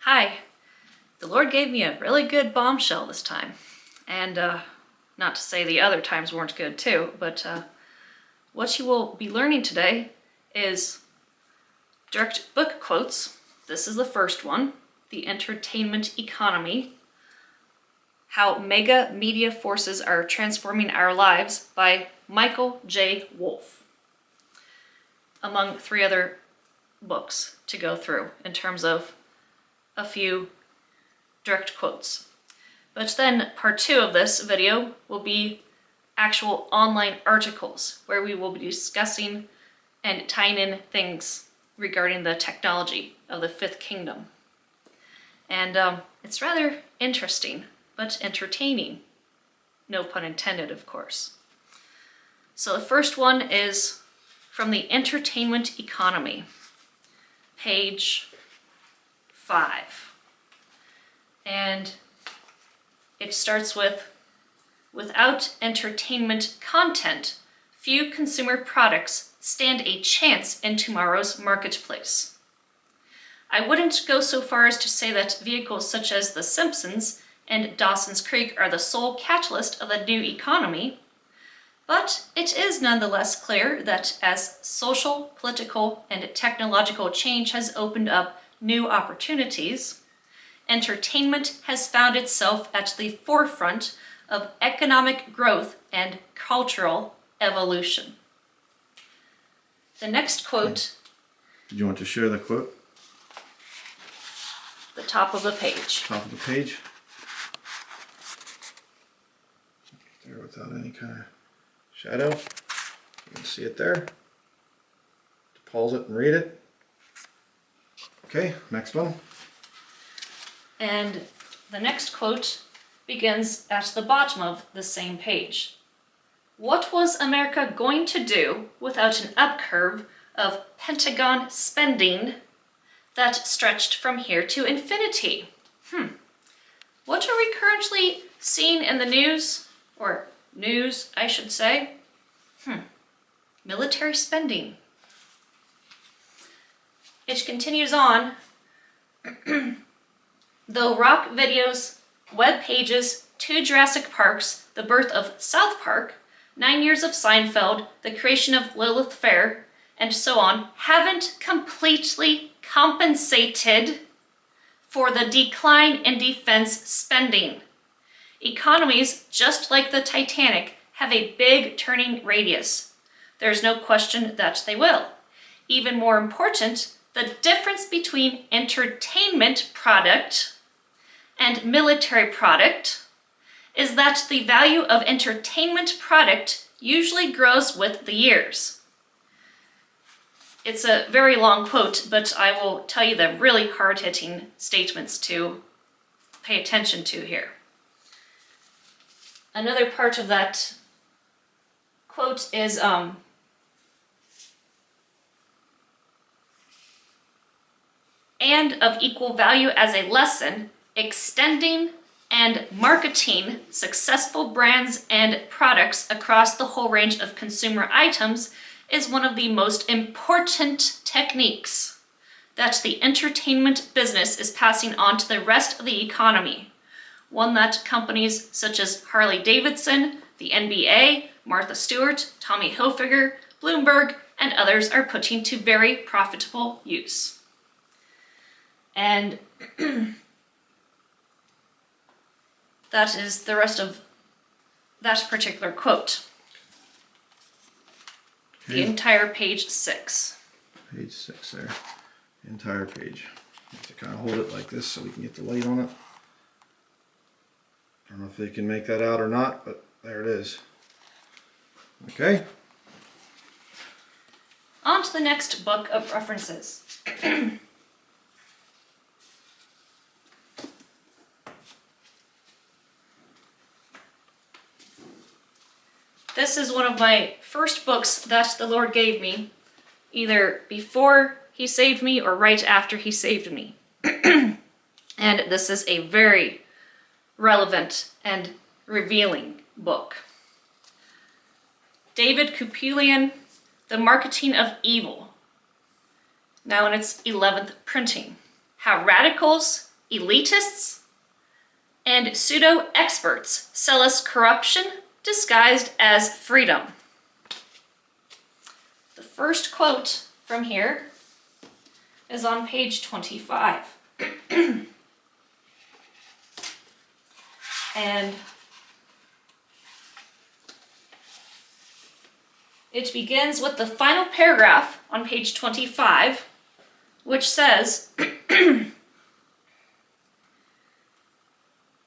Hi, the Lord gave me a really good bombshell this time. And not to say the other times weren't good too, but what you will be learning today is direct book quotes. This is the first one, The Entertainment Economy, How Mega Media Forces Are Transforming Our Lives by Michael J. Wolff, among 3 other books to go through in terms of a few direct quotes. But then part 2 of this video will be actual online articles where we will be discussing and tying in things regarding the technology of the 5th Kingdom. And it's rather interesting, but entertaining. No pun intended, of course. So the first one is from The Entertainment Economy, page 5. And it starts with, without entertainment content, few consumer products stand a chance in tomorrow's marketplace. I wouldn't go so far as to say that vehicles such as The Simpsons and Dawson's Creek are the sole catalyst of the new economy, but it is nonetheless clear that as social, political, and technological change has opened up new opportunities, entertainment has found itself at the forefront of economic growth and cultural evolution. The next quote. Did you want to share the quote? The top of the page. Top of the page. There without any kind of shadow. You can see it there. Pause it and read it. Okay, next one. And the next quote begins at the bottom of the same page. What was America going to do without an up curve of Pentagon spending that stretched from here to infinity? What are we currently seeing in the news? Or news, I should say. Military spending. It continues on. Though rock videos, web pages, 2 Jurassic Parks, the birth of South Park, 9 years of Seinfeld, the creation of Lilith Fair, and so on, haven't completely compensated for the decline in defense spending. Economies, just like the Titanic, have a big turning radius. There's no question that they will. Even more important, the difference between entertainment product and military product is that the value of entertainment product usually grows with the years. It's a very long quote, but I will tell you the really hard-hitting statements to pay attention to here. Another part of that quote is and of equal value as a lesson, extending and marketing successful brands and products across the whole range of consumer items is one of the most important techniques that the entertainment business is passing on to the rest of the economy. One that companies such as Harley-Davidson, the NBA, Martha Stewart, Tommy Hilfiger, Bloomberg, and others are putting to very profitable use. And that is the rest of that particular quote. Okay. The entire page 6. Page 6 there. The entire page. You have to kind of hold it like this so we can get the light on it. I don't know if they can make that out or not, but there it is. Okay. On to the next book of references. This is one of my first books that the Lord gave me, either before He saved me or right after He saved me. And this is a very relevant and revealing book. David Kupelian, The Marketing of Evil, now in its 11th printing. How radicals elitists and pseudo-experts sell us corruption disguised as freedom. The first quote from here is on page 25. And it begins with the final paragraph on page 25, which says,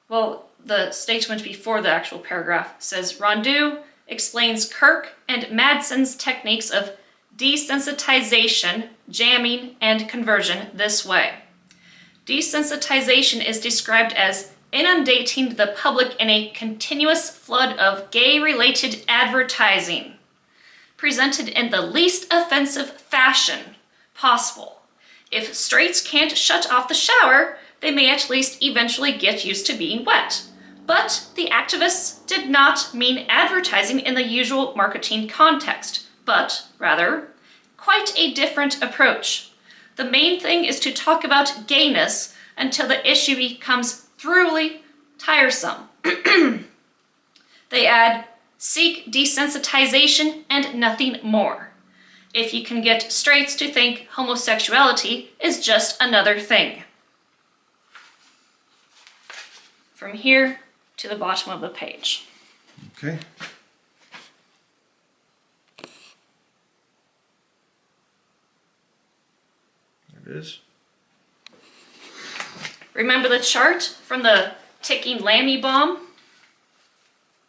well, the statement before the actual paragraph says, Rondeau explains Kirk and Madsen's techniques of desensitization, jamming, and conversion this way. Desensitization is described as inundating the public in a continuous flood of gay-related advertising, presented in the least offensive fashion possible. If straights can't shut off the shower, they may at least eventually get used to being wet. But the activists did not mean advertising in the usual marketing context, but rather, quite a different approach. The main thing is to talk about gayness until the issue becomes thoroughly tiresome. They add, seek desensitization and nothing more. If you can get straights to think homosexuality is just another thing. From here to the bottom of the page. Okay. There it is. Remember the chart from the ticking Lammy bomb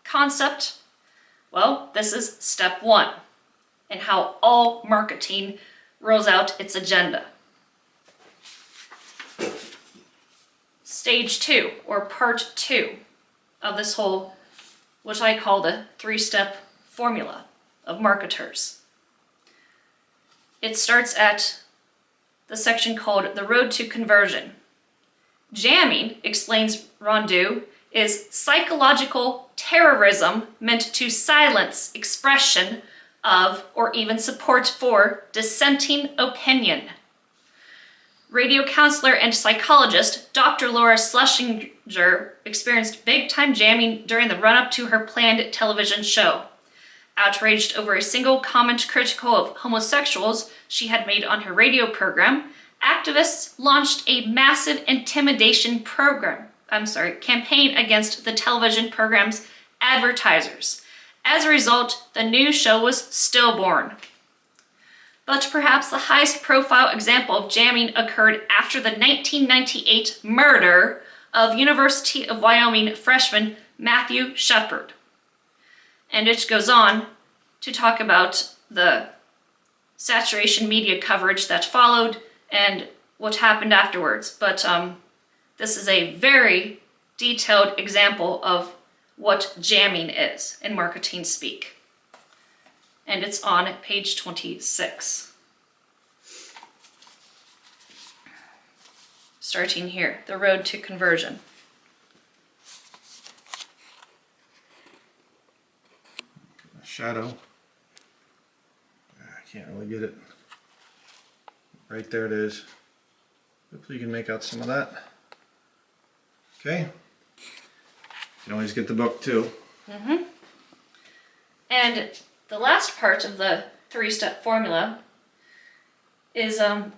concept? Well, this is step 1 in how all marketing rolls out its agenda. Stage 2, or part 2 of this whole, what I call the 3-step formula of marketers. It starts at the section called The Road to Conversion. Jamming, explains Rondeau, is psychological terrorism meant to silence expression of or even support for dissenting opinion. Radio counselor and psychologist Dr. Laura Schlesinger experienced big-time jamming during the run-up to her planned television show. Outraged over a single comment critical of homosexuals she had made on her radio program, activists launched a massive intimidation campaign against the television program's advertisers. As a result, the new show was stillborn. But perhaps the highest profile example of jamming occurred after the 1998 murder of University of Wyoming freshman Matthew Shepard. And it goes on to talk about the saturation media coverage that followed and what happened afterwards. But this is a very detailed example of what jamming is in marketing speak. And it's on page 26. Starting here, The Road to Conversion. Shadow. I can't really get it. Right there it is. Hopefully you can make out some of that. Okay. You can always get the book too. Mm-hmm. And the last part of the 3-step formula is the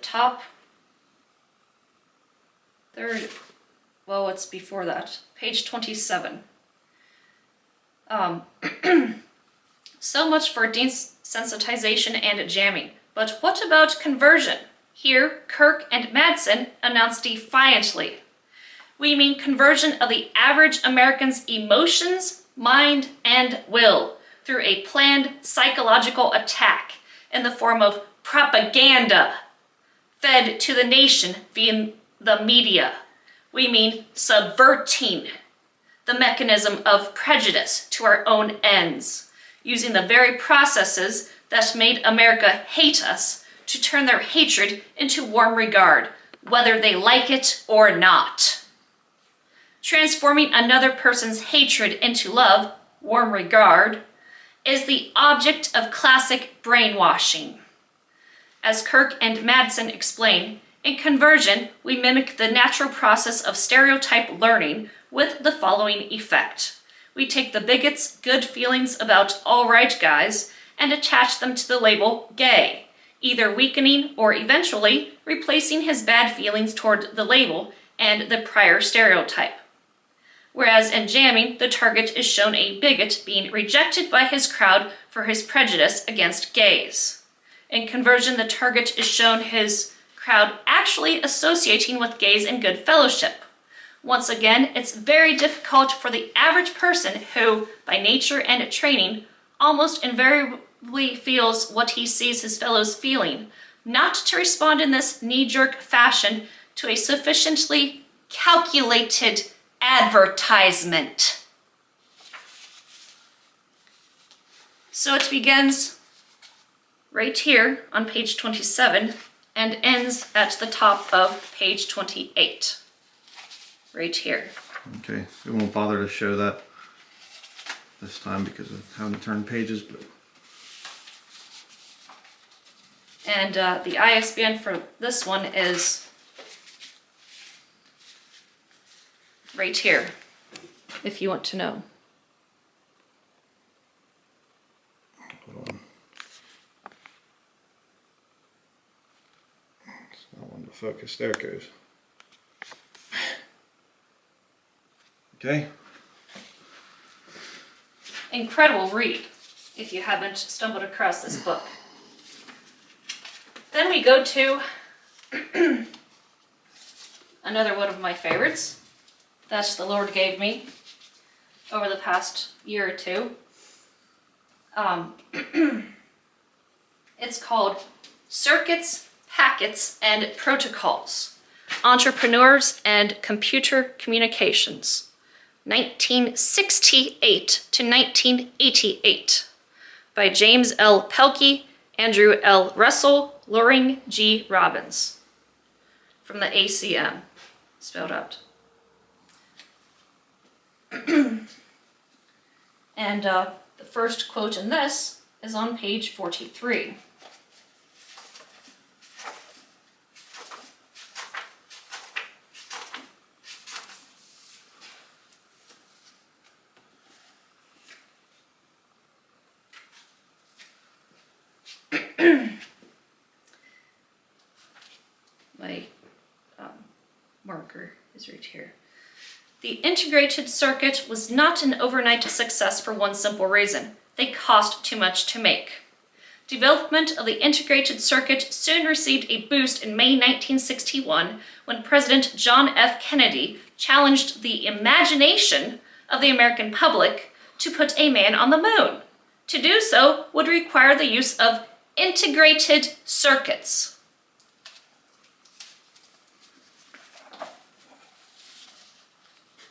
top third, well, what's before that? Page 27. So much for desensitization and jamming. But what about conversion? Here, Kirk and Madsen announced defiantly. We mean conversion of the average American's emotions, mind, and will through a planned psychological attack in the form of propaganda fed to the nation via the media. We mean subverting the mechanism of prejudice to our own ends, using the very processes that made America hate us to turn their hatred into warm regard, whether they like it or not. Transforming another person's hatred into love, warm regard, is the object of classic brainwashing. As Kirk and Madsen explain, in conversion, we mimic the natural process of stereotype learning with the following effect. We take the bigot's good feelings about all right guys and attach them to the label gay, either weakening or eventually replacing his bad feelings toward the label and the prior stereotype. Whereas in jamming, the target is shown a bigot being rejected by his crowd for his prejudice against gays. In conversion, the target is shown his crowd actually associating with gays in good fellowship. Once again, it's very difficult for the average person who, by nature and training, almost invariably feels what he sees his fellows feeling, not to respond in this knee-jerk fashion to a sufficiently calculated advertisement. So it begins right here on page 27 and ends at the top of page 28. Right here. Okay, we won't bother to show that this time because I haven't turned pages, but. And the ISBN for this one is right here, if you want to know. Hold on. It's not one to focus. There it goes. Okay. Incredible read if you haven't stumbled across this book. Then we go to another one of my favorites that the Lord gave me over the past year or two. It's called Circuits, Packets, and Protocols, Entrepreneurs and Computer Communications, 1968 to 1988, by James L. Pelkey, Andrew L. Russell, Loring G. Robbins, from the ACM, spelled out. And the first quote in this is on page 43. My marker is right here. The integrated circuit was not an overnight success for one simple reason. They cost too much to make. Development of the integrated circuit soon received a boost in May 1961 when President John F. Kennedy challenged the imagination of the American public to put a man on the moon. To do so would require the use of integrated circuits.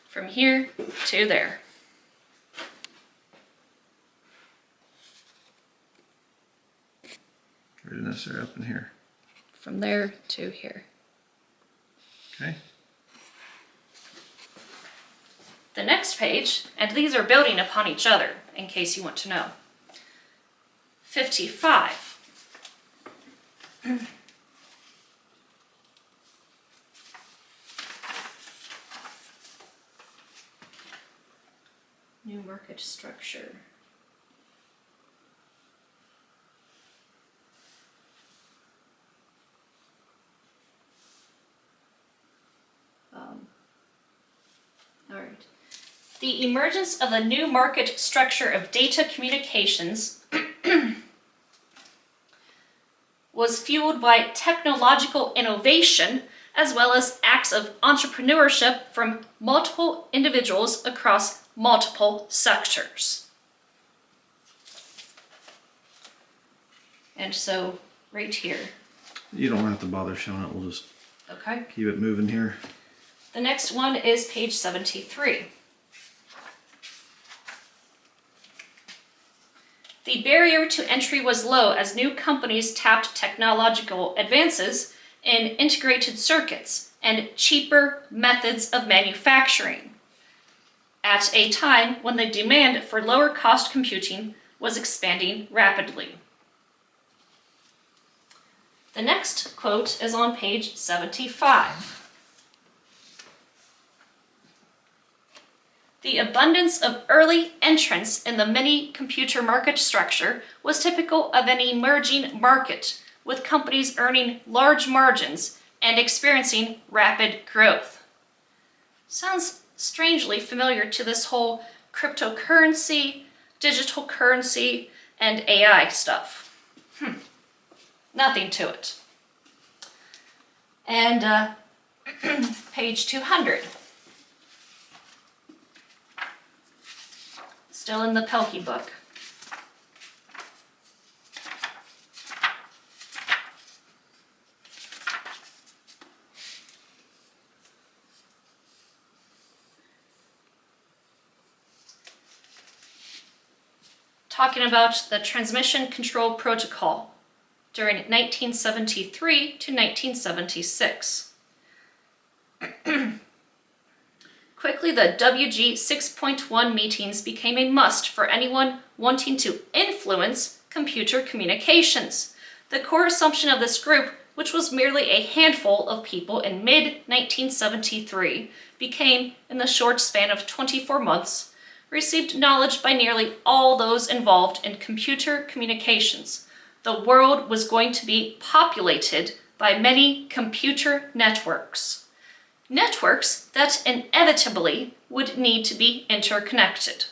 From here to there. Right in this area up in here. From there to here. Okay. The next page, and these are building upon each other, in case you want to know. 55. New market structure. All right. The emergence of the new market structure of data communications was fueled by technological innovation as well as acts of entrepreneurship from multiple individuals across multiple sectors. And so, right here. You don't have to bother showing it. We'll just Okay. keep it moving here. The next one is page 73. The barrier to entry was low as new companies tapped technological advances in integrated circuits and cheaper methods of manufacturing, at a time when the demand for lower cost computing was expanding rapidly. The next quote is on page 75. The abundance of early entrants in the mini-computer market structure was typical of an emerging market, with companies earning large margins and experiencing rapid growth. Sounds strangely familiar to this whole cryptocurrency, digital currency, and AI stuff. Nothing to it. And page 200. Still in the Pelkey book. Talking about the transmission control protocol during 1973 to 1976. Quickly, the WG 6.1 meetings became a must for anyone wanting to influence computer communications. The core assumption of this group, which was merely a handful of people in mid-1973, became, in the short span of 24 months, received knowledge by nearly all those involved in computer communications. The world was going to be populated by many computer networks. Networks that inevitably would need to be interconnected.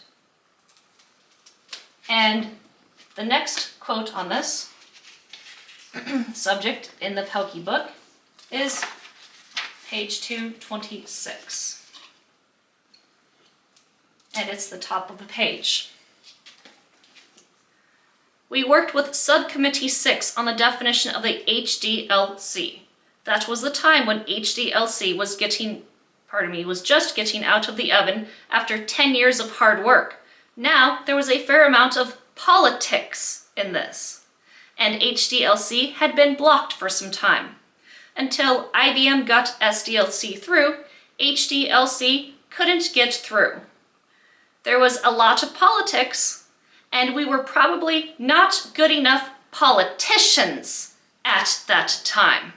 And the next quote on this subject in the Pelkey book is page 226. And it's the top of the page. We worked with Subcommittee 6 on the definition of the HDLC. That was the time when HDLC was just getting out of the oven after 10 years of hard work. Now, there was a fair amount of politics in this, and HDLC had been blocked for some time. Until IBM got SDLC through, HDLC couldn't get through. There was a lot of politics, and we were probably not good enough politicians at that time.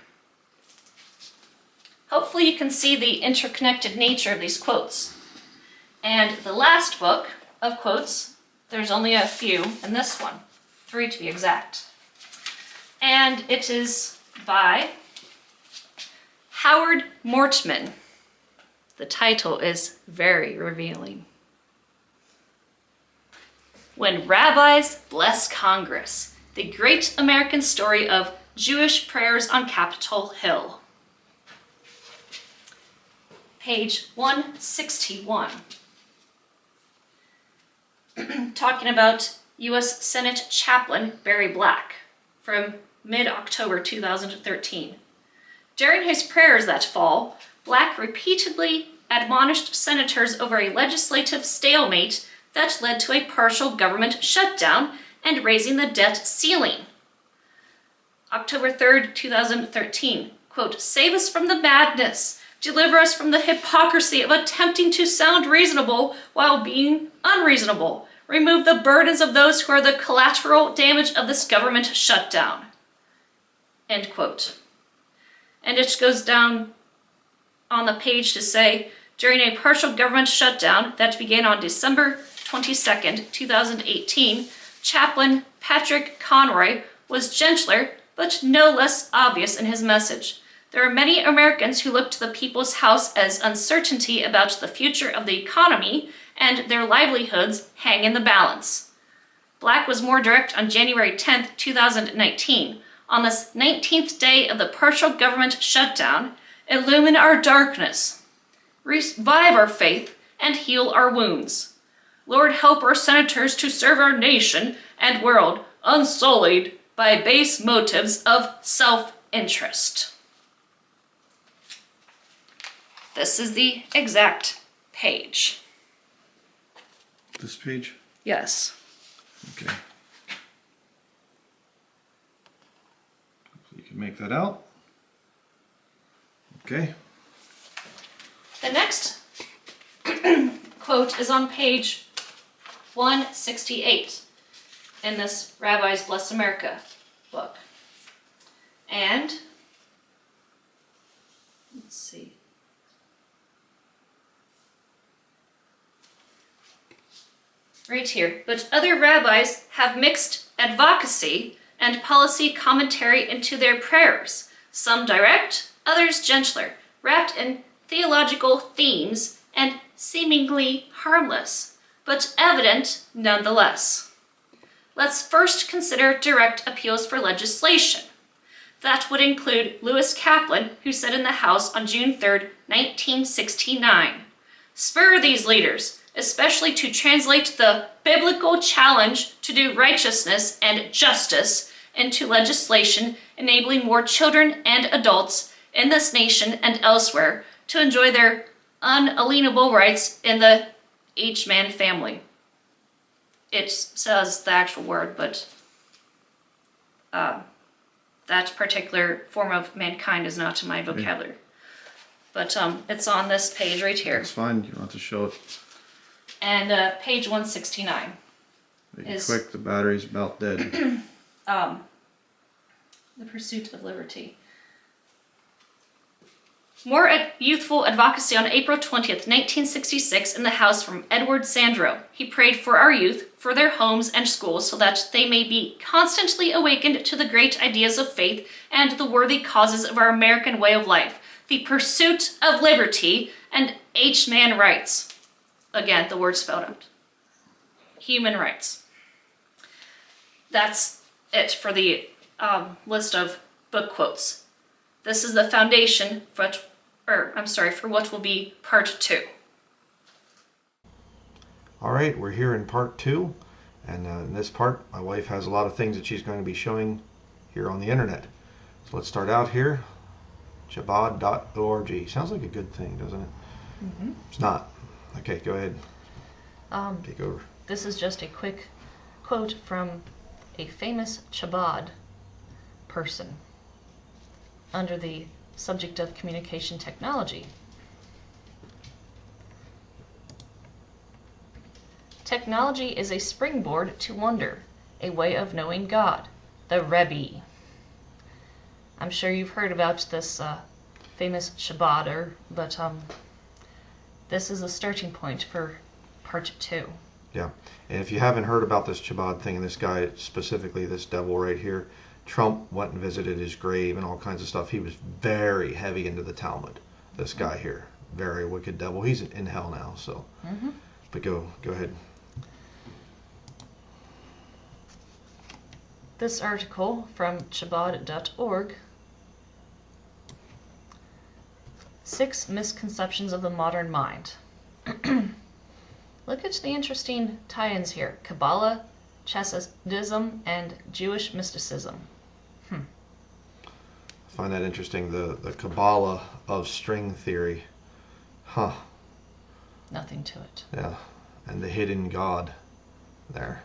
Hopefully you can see the interconnected nature of these quotes. And the last book of quotes, there's only a few in this one, 3 to be exact. And it is by Howard Mortman. The title is very revealing. When Rabbis Bless Congress, the great American story of Jewish prayers on Capitol Hill. Page 161. Talking about U.S. Senate Chaplain Barry Black from mid-October 2013. During his prayers that fall, Black repeatedly admonished senators over a legislative stalemate that led to a partial government shutdown and raising the debt ceiling. October 3rd, 2013, quote, "Save us from the madness. Deliver us from the hypocrisy of attempting to sound reasonable while being unreasonable. Remove the burdens of those who are the collateral damage of this government shutdown." End quote. And it goes down on the page to say, during a partial government shutdown that began on December 22nd, 2018, Chaplain Patrick Conroy was gentler but no less obvious in his message. There are many Americans who look to the People's House as uncertainty about the future of the economy and their livelihoods hang in the balance. Black was more direct on January 10th, 2019. On this 19th day of the partial government shutdown, illumine our darkness, revive our faith, and heal our wounds. Lord, help our senators to serve our nation and world unsullied by base motives of self-interest. This is the exact page. This page? Yes. Okay. Hopefully you can make that out. Okay. The next quote is on page 168 in this Rabbis Bless America book. And let's see. Right here. But other rabbis have mixed advocacy and policy commentary into their prayers, some direct, others gentler, wrapped in theological themes and seemingly harmless, but evident nonetheless. Let's first consider direct appeals for legislation. That would include Lewis Kaplan, who said in the House on June 3, 1969, "Spur these leaders, especially to translate the biblical challenge to do righteousness and justice into legislation enabling more children and adults in this nation and elsewhere to enjoy their unalienable rights in the each man family." It says the actual word, but that particular form of mankind is not in my vocabulary. But it's on this page right here. It's fine. You don't have to show it. And page 169 Make it is quick. The battery's about dead. The Pursuit of Liberty. More youthful advocacy on April 20th, 1966 in the House from Edward Sandro. He prayed for our youth, for their homes and schools, so that they may be constantly awakened to the great ideas of faith and the worthy causes of our American way of life, the pursuit of liberty and each man rights. Again, the word spelled out. Human rights. That's it for the list of book quotes. This is the foundation for what will be part 2. All right, we're here in part 2, and in this part, my wife has a lot of things that she's going to be showing here on the internet. So let's start out here. Chabad.org. Sounds like a good thing, doesn't it? Mm-hmm. It's not. Okay, go ahead. Take over. This is just a quick quote from a famous Chabad person under the subject of communication technology. Technology is a springboard to wonder, a way of knowing God, the Rebbe. I'm sure you've heard about this famous Shabader, but this is a starting point for part 2. Yeah, and if you haven't heard about this Chabad thing, and this guy specifically, this devil right here, Trump went and visited his grave and all kinds of stuff. He was very heavy into the Talmud. This guy here, very wicked devil. He's in hell now. So, but go ahead. This article from Chabad.org. 6 misconceptions of the modern mind. Look at the interesting tie-ins here. Kabbalah, Chassidism, and Jewish mysticism. I find that interesting, the Kabbalah of string theory. Huh. Nothing to it. Yeah, and the hidden God there.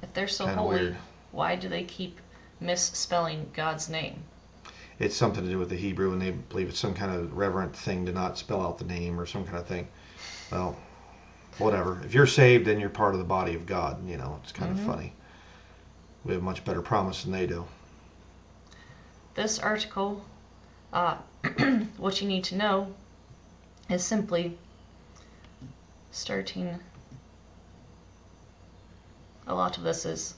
If they're so Kinda holy, weird. why do they keep misspelling God's name? It's something to do with the Hebrew, and they believe it's some kind of reverent thing to not spell out the name or some kind of thing. Well, whatever. If you're saved, then you're part of the body of God. You know, it's kind of funny. We have much better promise than they do. This article, what you need to know is simply starting. A lot of this is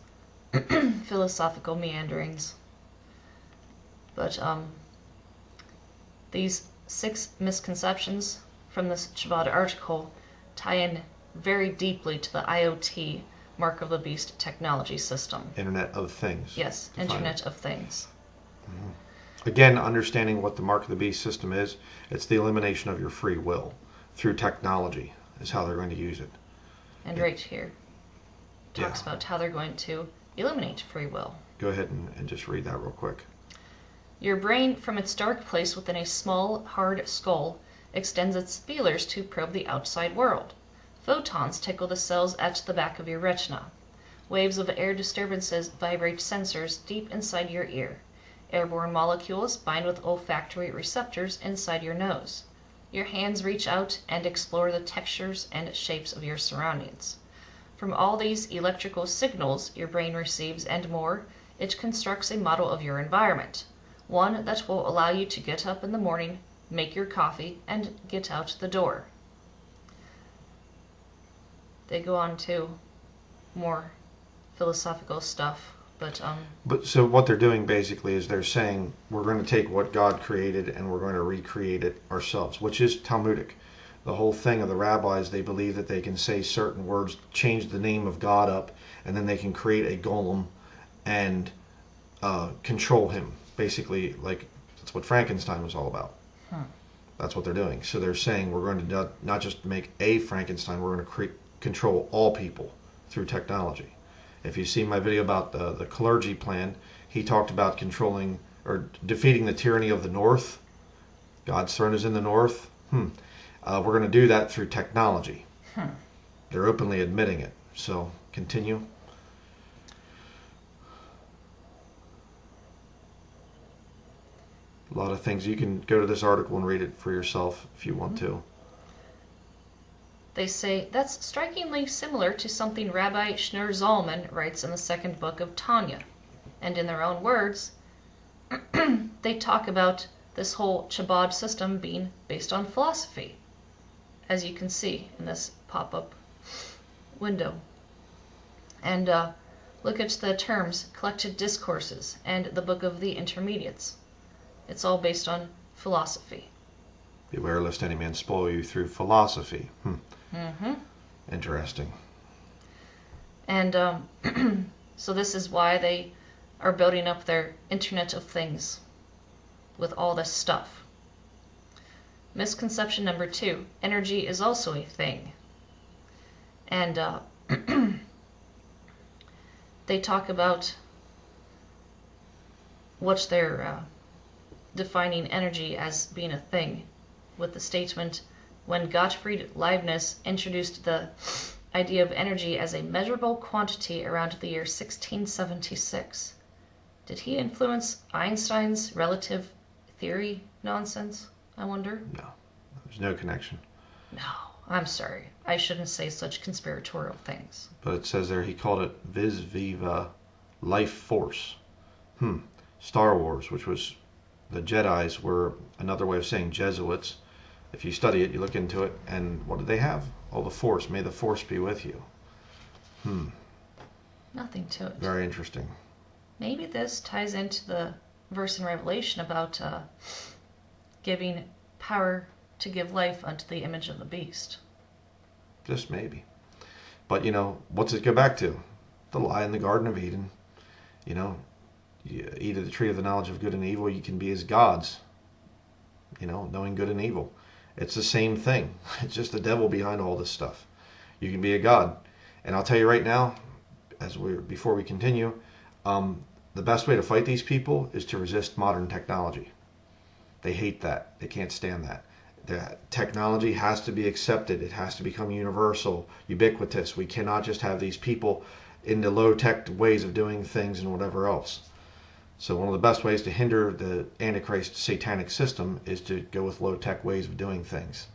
philosophical meanderings. But these 6 misconceptions from this Chabad article tie in very deeply to the IoT, Mark of the Beast technology system. Internet of Things. Yes, Internet of Things. Again, understanding what the Mark of the Beast system is, it's the elimination of your free will through technology is how they're going to use it. And right here talks about how they're going to eliminate free will. Go ahead and just read that real quick. Your brain, from its dark place within a small, hard skull, extends its feelers to probe the outside world. Photons tickle the cells at the back of your retina. Waves of air disturbances vibrate sensors deep inside your ear. Airborne molecules bind with olfactory receptors inside your nose. Your hands reach out and explore the textures and shapes of your surroundings. From all these electrical signals your brain receives and more, it constructs a model of your environment. one that will allow you to get up in the morning, make your coffee, and get out the door. They go on to more philosophical stuff, But so what they're doing basically is they're saying we're going to take what God created and we're going to recreate it ourselves, which is Talmudic. The whole thing of the rabbis, they believe that they can say certain words, change the name of God up, and then they can create a golem and control him. Basically, like that's what Frankenstein was all about. That's what they're doing. So they're saying we're going to not just make a Frankenstein, we're going to control all people through technology. If you see my video about the clergy plan, he talked about controlling or defeating the tyranny of the North. God's throne is in the North. We're going to do that through technology. They're openly admitting it. So continue. A lot of things. You can go to this article and read it for yourself if you want to. They say that's strikingly similar to something Rabbi Schneur Zalman writes in the second book of Tanya. And in their own words, they talk about this whole Chabad system being based on philosophy, as you can see in this pop-up window. And look at the terms, collected discourses, and the book of the intermediates. It's all based on philosophy. Beware lest any man spoil you through philosophy. Interesting. And so this is why they are building up their Internet of Things with all this stuff. Misconception number 2, energy is also a thing. And they talk about what they're defining energy as being a thing with the statement, when Gottfried Leibniz introduced the idea of energy as a measurable quantity around the year 1676. Did he influence Einstein's relative theory nonsense, I wonder? No, there's no connection. No, I'm sorry. I shouldn't say such conspiratorial things. But it says there he called it vis viva life force. Star Wars, which was the Jedis, were another way of saying Jesuits. If you study it, you look into it, and what did they have? Oh, the Force. May the Force be with you. Nothing to it. Very interesting. Maybe this ties into the verse in Revelation about giving power to give life unto the image of the beast. Just maybe. But, what's it go back to? The lie in the Garden of Eden. You eat of the tree of the knowledge of good and evil, you can be as gods. Knowing good and evil. It's the same thing. It's just the devil behind all this stuff. You can be a god. And I'll tell you right now, before we continue, the best way to fight these people is to resist modern technology. They hate that. They can't stand that. The technology has to be accepted. It has to become universal, ubiquitous. We cannot just have these people into low-tech ways of doing things and whatever else. So one of the best ways to hinder the Antichrist satanic system is to go with low-tech ways of doing things.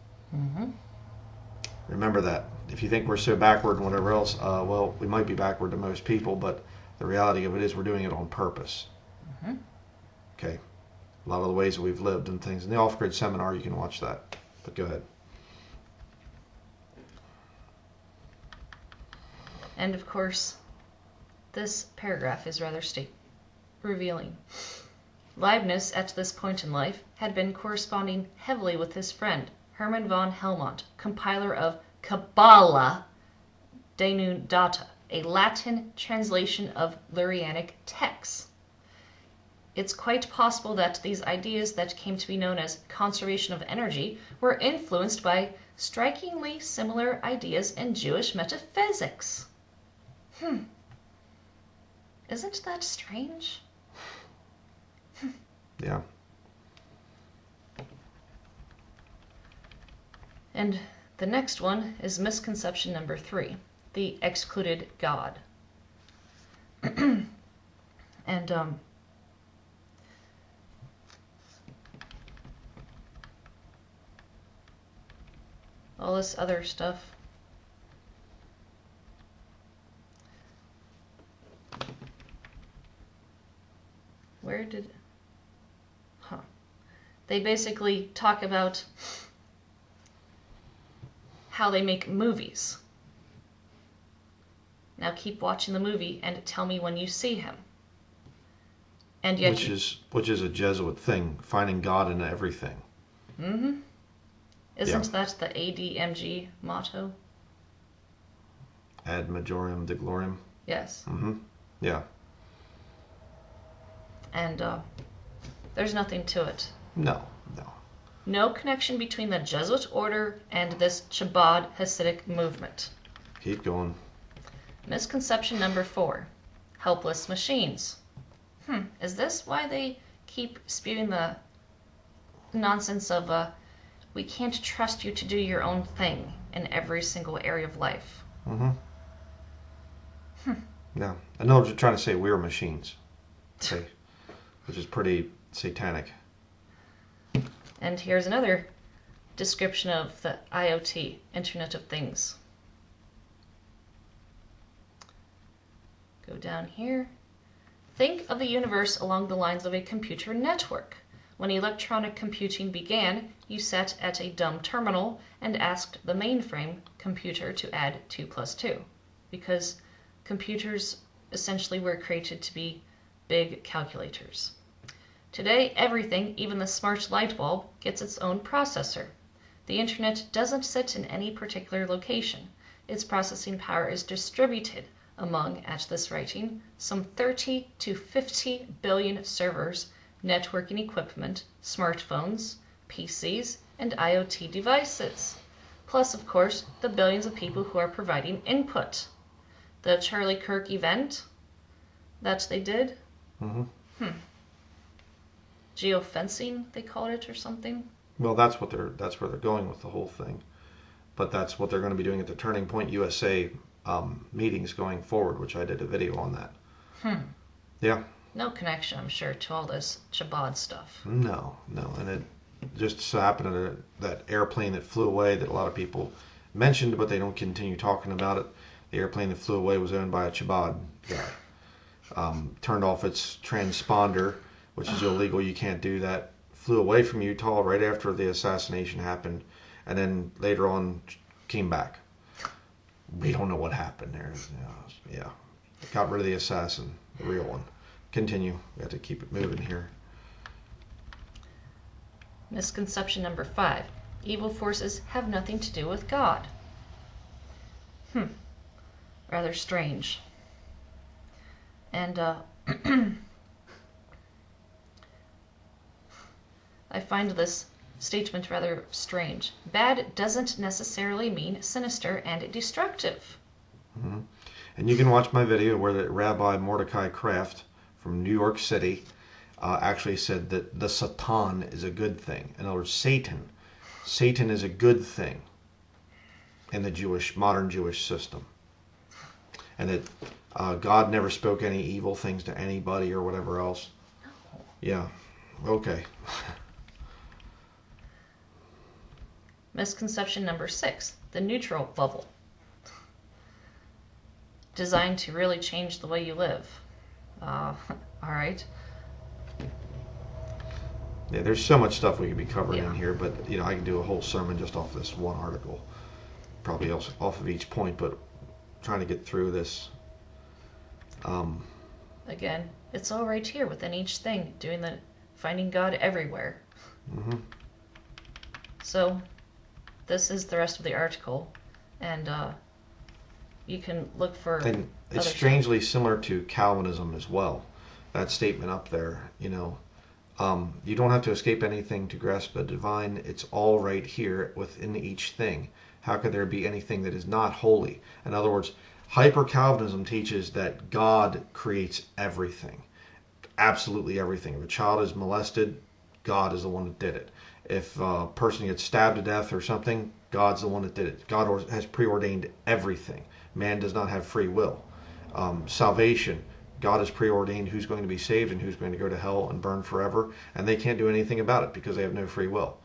Remember that. If you think we're so backward and whatever else, well, we might be backward to most people, but the reality of it is we're doing it on purpose. Okay. A lot of the ways that we've lived and things. In the off-grid seminar, you can watch that. But go ahead. And of course, this paragraph is rather revealing. Leibniz, at this point in life, had been corresponding heavily with his friend, Hermann von Helmont, compiler of Kabbalah Denudata, a Latin translation of Lurianic texts. It's quite possible that these ideas that came to be known as conservation of energy were influenced by strikingly similar ideas in Jewish metaphysics. Isn't that strange? Yeah. And the next one is misconception number 3, the excluded God. And all this other stuff. Where did... They basically talk about how they make movies. Now keep watching the movie and tell me when you see him. And yet, which is a Jesuit thing, finding God in everything. mm-hmm. Isn't that the ADMG motto? Ad majorem de gloriam. Yes. Mm-hmm. Yeah. And there's nothing to it. No. No connection between the Jesuit order and this Chabad Hasidic movement. Keep going. Misconception number 4. Helpless machines. Is this why they keep spewing the nonsense of, we can't trust you to do your own thing in every single area of life? Mm-hmm. Yeah. I know they're trying to say we're machines. Okay. Which is pretty satanic. And here's another description of the IoT, Internet of Things. Go down here. Think of the universe along the lines of a computer network. When electronic computing began, you sat at a dumb terminal and asked the mainframe computer to add 2 plus 2, because computers essentially were created to be big calculators. Today, everything, even the smart light bulb, gets its own processor. The internet doesn't sit in any particular location. Its processing power is distributed among, at this writing, some 30 to 50 billion servers, networking equipment, smartphones, PCs, and IoT devices. Plus, of course, the billions of people who are providing input. The Charlie Kirk event that they did? Mm-hmm. Geofencing, they called it, or something? Well, that's where they're going with the whole thing. But that's what they're going to be doing at the Turning Point USA meetings going forward, which I did a video on that. Yeah. No connection, I'm sure, to all this Chabad stuff. No. And it just so happened that airplane that flew away that a lot of people mentioned, but they don't continue talking about it. The airplane that flew away was owned by a Chabad guy. Turned off its transponder, which is illegal. You can't do that. Flew away from Utah right after the assassination happened, and then later on came back. We don't know what happened there. Yeah. Got rid of the assassin, the real one. Continue. We have to keep it moving here. Misconception number 5. Evil forces have nothing to do with God. Rather strange. And I find this statement rather strange. Bad doesn't necessarily mean sinister and destructive. Mm-hmm. And you can watch my video where the Rabbi Mordecai Kraft from New York City actually said that the Satan is a good thing. In other words, Satan is a good thing in the modern Jewish system. And that God never spoke any evil things to anybody or whatever else. No. Yeah. Okay. Misconception number 6. The neutral bubble. Designed to really change the way you live. All right. Yeah, there's so much stuff we could be covering in here, but I can do a whole sermon just off this one article, probably off of each point, but trying to get through this. Again, it's all right here within each thing, doing the finding God everywhere. Mm-hmm. So, this is the rest of the article, and you can look for. And it's strangely similar to Calvinism as well. That statement up there, you don't have to escape anything to grasp the divine. It's all right here within each thing. How could there be anything that is not holy? In other words, hyper-Calvinism teaches that God creates everything. Absolutely everything. If a child is molested, God is the one that did it. If a person gets stabbed to death or something, God's the one that did it. God has preordained everything. Man does not have free will. Salvation, God has preordained who's going to be saved and who's going to go to hell and burn forever, and they can't do anything about it because they have no free will.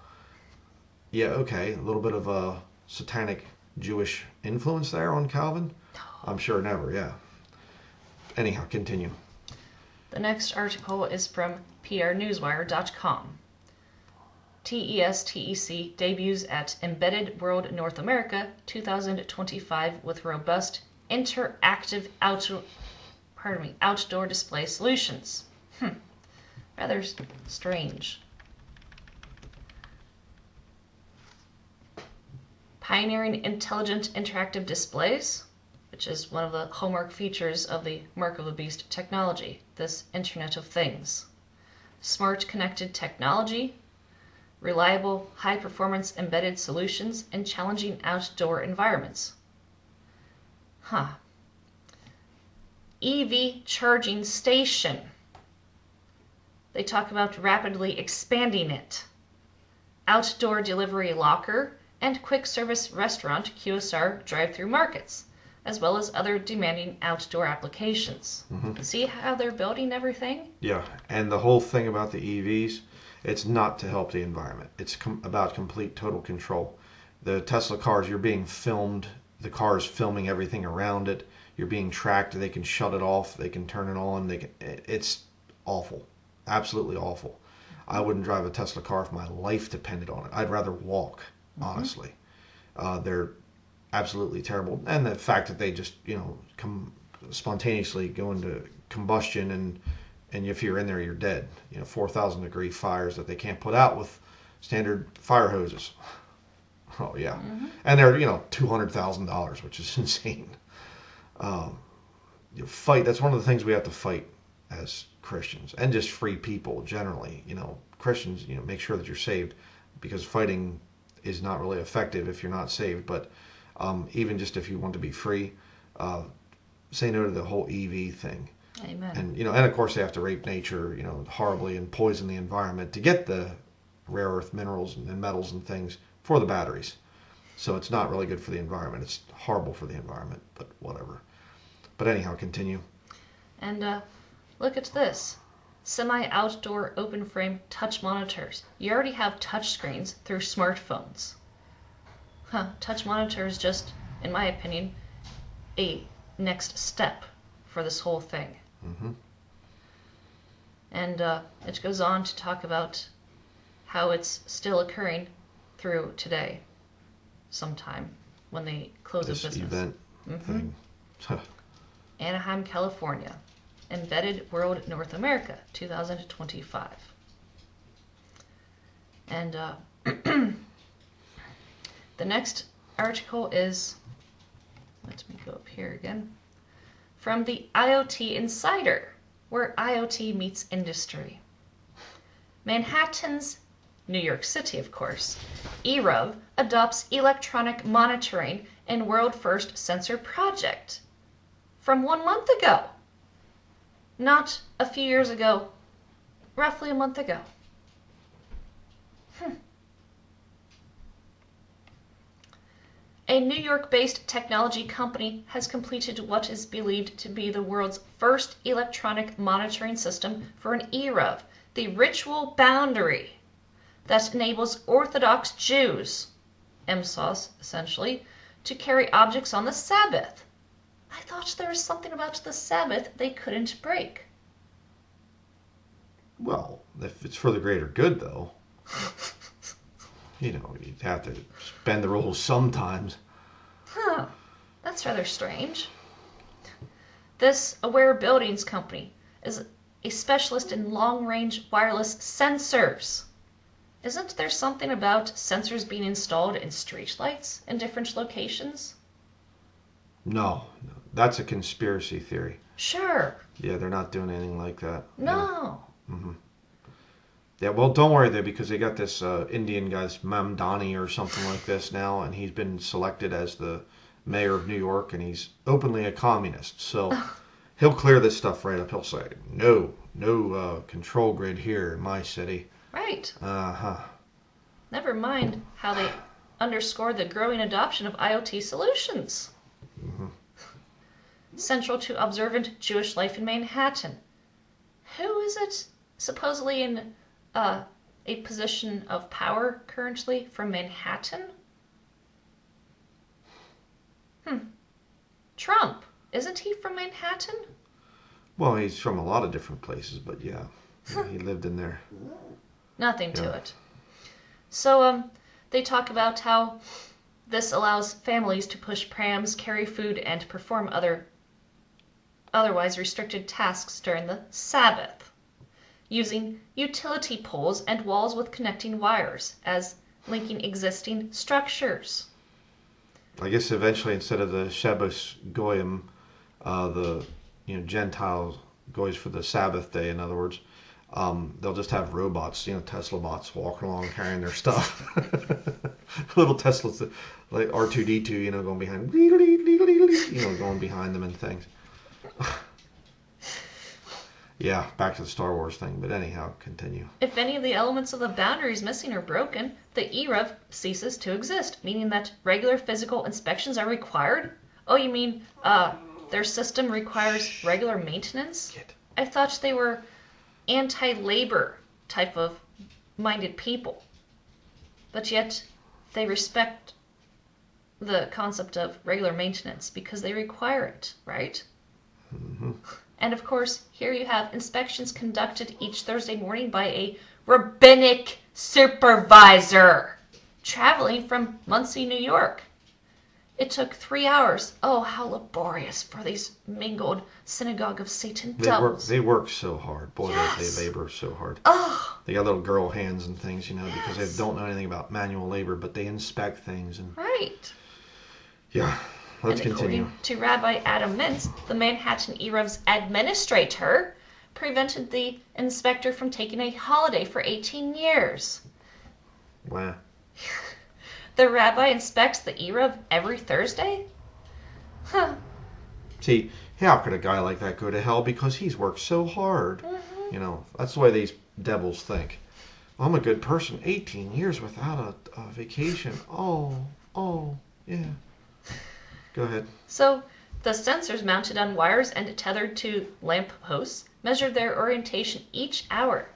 Yeah, okay, a little bit of a satanic Jewish influence there on Calvin? I'm sure never, yeah. Anyhow, continue. The next article is from prnewswire.com. TES-TEC debuts at Embedded World North America 2025 with robust interactive outdoor display solutions. Rather strange. Pioneering intelligent interactive displays, which is one of the hallmark features of the Mark of the Beast technology, this Internet of Things. Smart connected technology, reliable high-performance embedded solutions in challenging outdoor environments. EV charging station. They talk about rapidly expanding it. Outdoor delivery locker and quick service restaurant QSR drive-through markets, as well as other demanding outdoor applications. See how they're building everything? Yeah, and the whole thing about the EVs, it's not to help the environment. It's about complete total control. The Tesla cars, you're being filmed. The car is filming everything around it. You're being tracked. They can shut it off. They can turn it on. It's awful. Absolutely awful. I wouldn't drive a Tesla car if my life depended on it. I'd rather walk, honestly. They're absolutely terrible. And the fact that they just, spontaneously go into combustion and if you're in there, you're dead. 4,000 degree fires that they can't put out with standard fire hoses. Oh, yeah. And they're, $200,000, which is insane. Fight. That's one of the things we have to fight as Christians and just free people generally. Christians, make sure that you're saved, because fighting is not really effective if you're not saved. But even just if you want to be free, say no to the whole EV thing. Amen. And and of course they have to rape nature, horribly, and poison the environment to get the rare earth minerals and metals and things for the batteries. So it's not really good for the environment. It's horrible for the environment, but whatever. But anyhow, continue. And look at this. Semi-outdoor open frame touch monitors. You already have touch screens through smartphones. Touch monitor is just, in my opinion, a next step for this whole thing. And it goes on to talk about how it's still occurring through today, sometime when they close This a business. event thing. Anaheim, California. Embedded World North America 2025. And the next article is, let me go up here again, from the IoT Insider, where IoT meets industry. Manhattan's, New York City of course, EROV adopts electronic monitoring in world first sensor project from 1 month ago. Not a few years ago, roughly a month ago. A New York-based technology company has completed what is believed to be the world's first electronic monitoring system for an EROV, the ritual boundary, that enables Orthodox Jews, MSOS essentially, to carry objects on the Sabbath. I thought there was something about the Sabbath they couldn't break. Well, if it's for the greater good, though, you have to bend the rules sometimes. That's rather strange. This Aware Buildings company is a specialist in long-range wireless sensors. Isn't there something about sensors being installed in streetlights in different locations? No, that's a conspiracy theory. Sure. Yeah, they're not doing anything like that. No. Yeah, well, don't worry there, because they got this Indian guy, this Mamdani or something like this now, and he's been selected as the mayor of New York, and he's openly a communist. So he'll clear this stuff right up. He'll say, no control grid here in my city. Right. Uh-huh. Never mind how they underscore the growing adoption of IoT solutions. Central to observant Jewish life in Manhattan. Who is it supposedly in a position of power currently from Manhattan? Trump. Isn't he from Manhattan? Well, he's from a lot of different places, but yeah, he lived in there. Nothing to it. So they talk about how this allows families to push prams, carry food, and perform otherwise restricted tasks during the Sabbath, using utility poles and walls with connecting wires as linking existing structures. I guess eventually, instead of the Shabbos Goyim, the Gentile goys for the Sabbath day, in other words, they'll just have robots, Tesla bots walking along carrying their stuff. Little Teslas, like R2D2, going behind, going behind them and things. Yeah, back to the Star Wars thing. But anyhow, continue. If any of the elements of the boundary is missing or broken, the Erev ceases to exist, meaning that regular physical inspections are required? Oh, you mean their system requires regular maintenance? I thought they were anti-labor type of minded people. But yet they respect the concept of regular maintenance because they require it, right? Mm-hmm. And of course, here you have inspections conducted each Thursday morning by a rabbinic supervisor traveling from Muncie, New York. It took 3 hours. Oh, how laborious for these mingled synagogue of Satan devils. They work so hard. Boy, yes. they labor so hard. Oh. They got little girl hands and things, because yes. they don't know anything about manual labor, but they inspect things. And right. Yeah. Let's continue. According to Rabbi Adam Mintz, the Manhattan Erev's administrator prevented the inspector from taking a holiday for 18 years. Wow. The rabbi inspects the Erev every Thursday? Huh. See, how could a guy like that go to hell? Because he's worked so hard. Mm-hmm. That's the way these devils think. I'm a good person. 18 years without a vacation. Oh, yeah. Go ahead. So, the sensors mounted on wires and tethered to lamp posts measure their orientation each hour.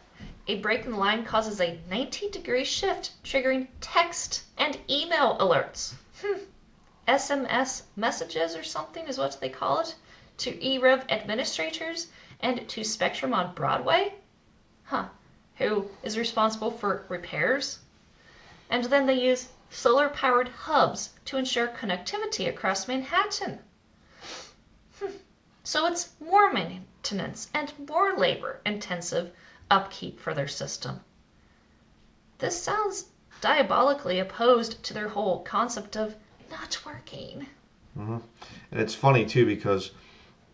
A break in the line causes a 90-degree shift, triggering text and email alerts. SMS messages or something is what they call it, to Erev administrators and to Spectrum on Broadway? Who is responsible for repairs? And then they use solar-powered hubs to ensure connectivity across Manhattan. So it's more maintenance and more labor-intensive upkeep for their system. This sounds diabolically opposed to their whole concept of not working. Mm-hmm. And it's funny too because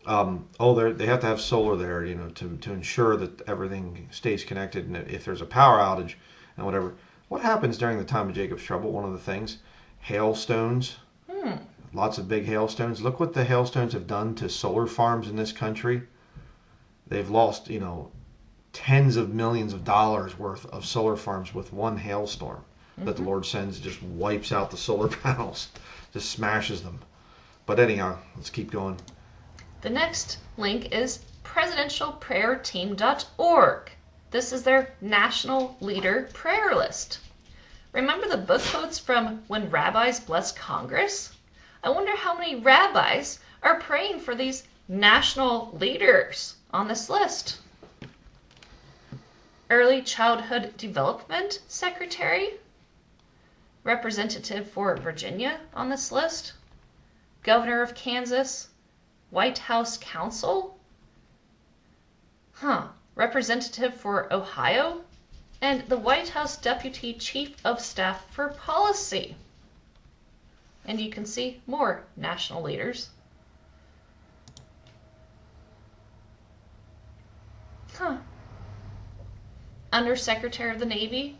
they have to have solar there, to ensure that everything stays connected. And if there's a power outage and whatever, what happens during the time of Jacob's trouble? One of the things, hailstones. Lots of big hailstones. Look what the hailstones have done to solar farms in this country. They've lost, tens of millions of dollars worth of solar farms with one hailstorm that the Lord sends, just wipes out the solar panels, just smashes them. But anyhow, let's keep going. The next link is presidentialprayerteam.org. This is their national leader prayer list. Remember the book quotes from When Rabbis Bless Congress? I wonder how many rabbis are praying for these national leaders on this list. Early Childhood Development Secretary, representative for Virginia on this list, Governor of Kansas, White House Counsel, representative for Ohio, and the White House Deputy Chief of Staff for Policy. And you can see more national leaders. Undersecretary of the Navy,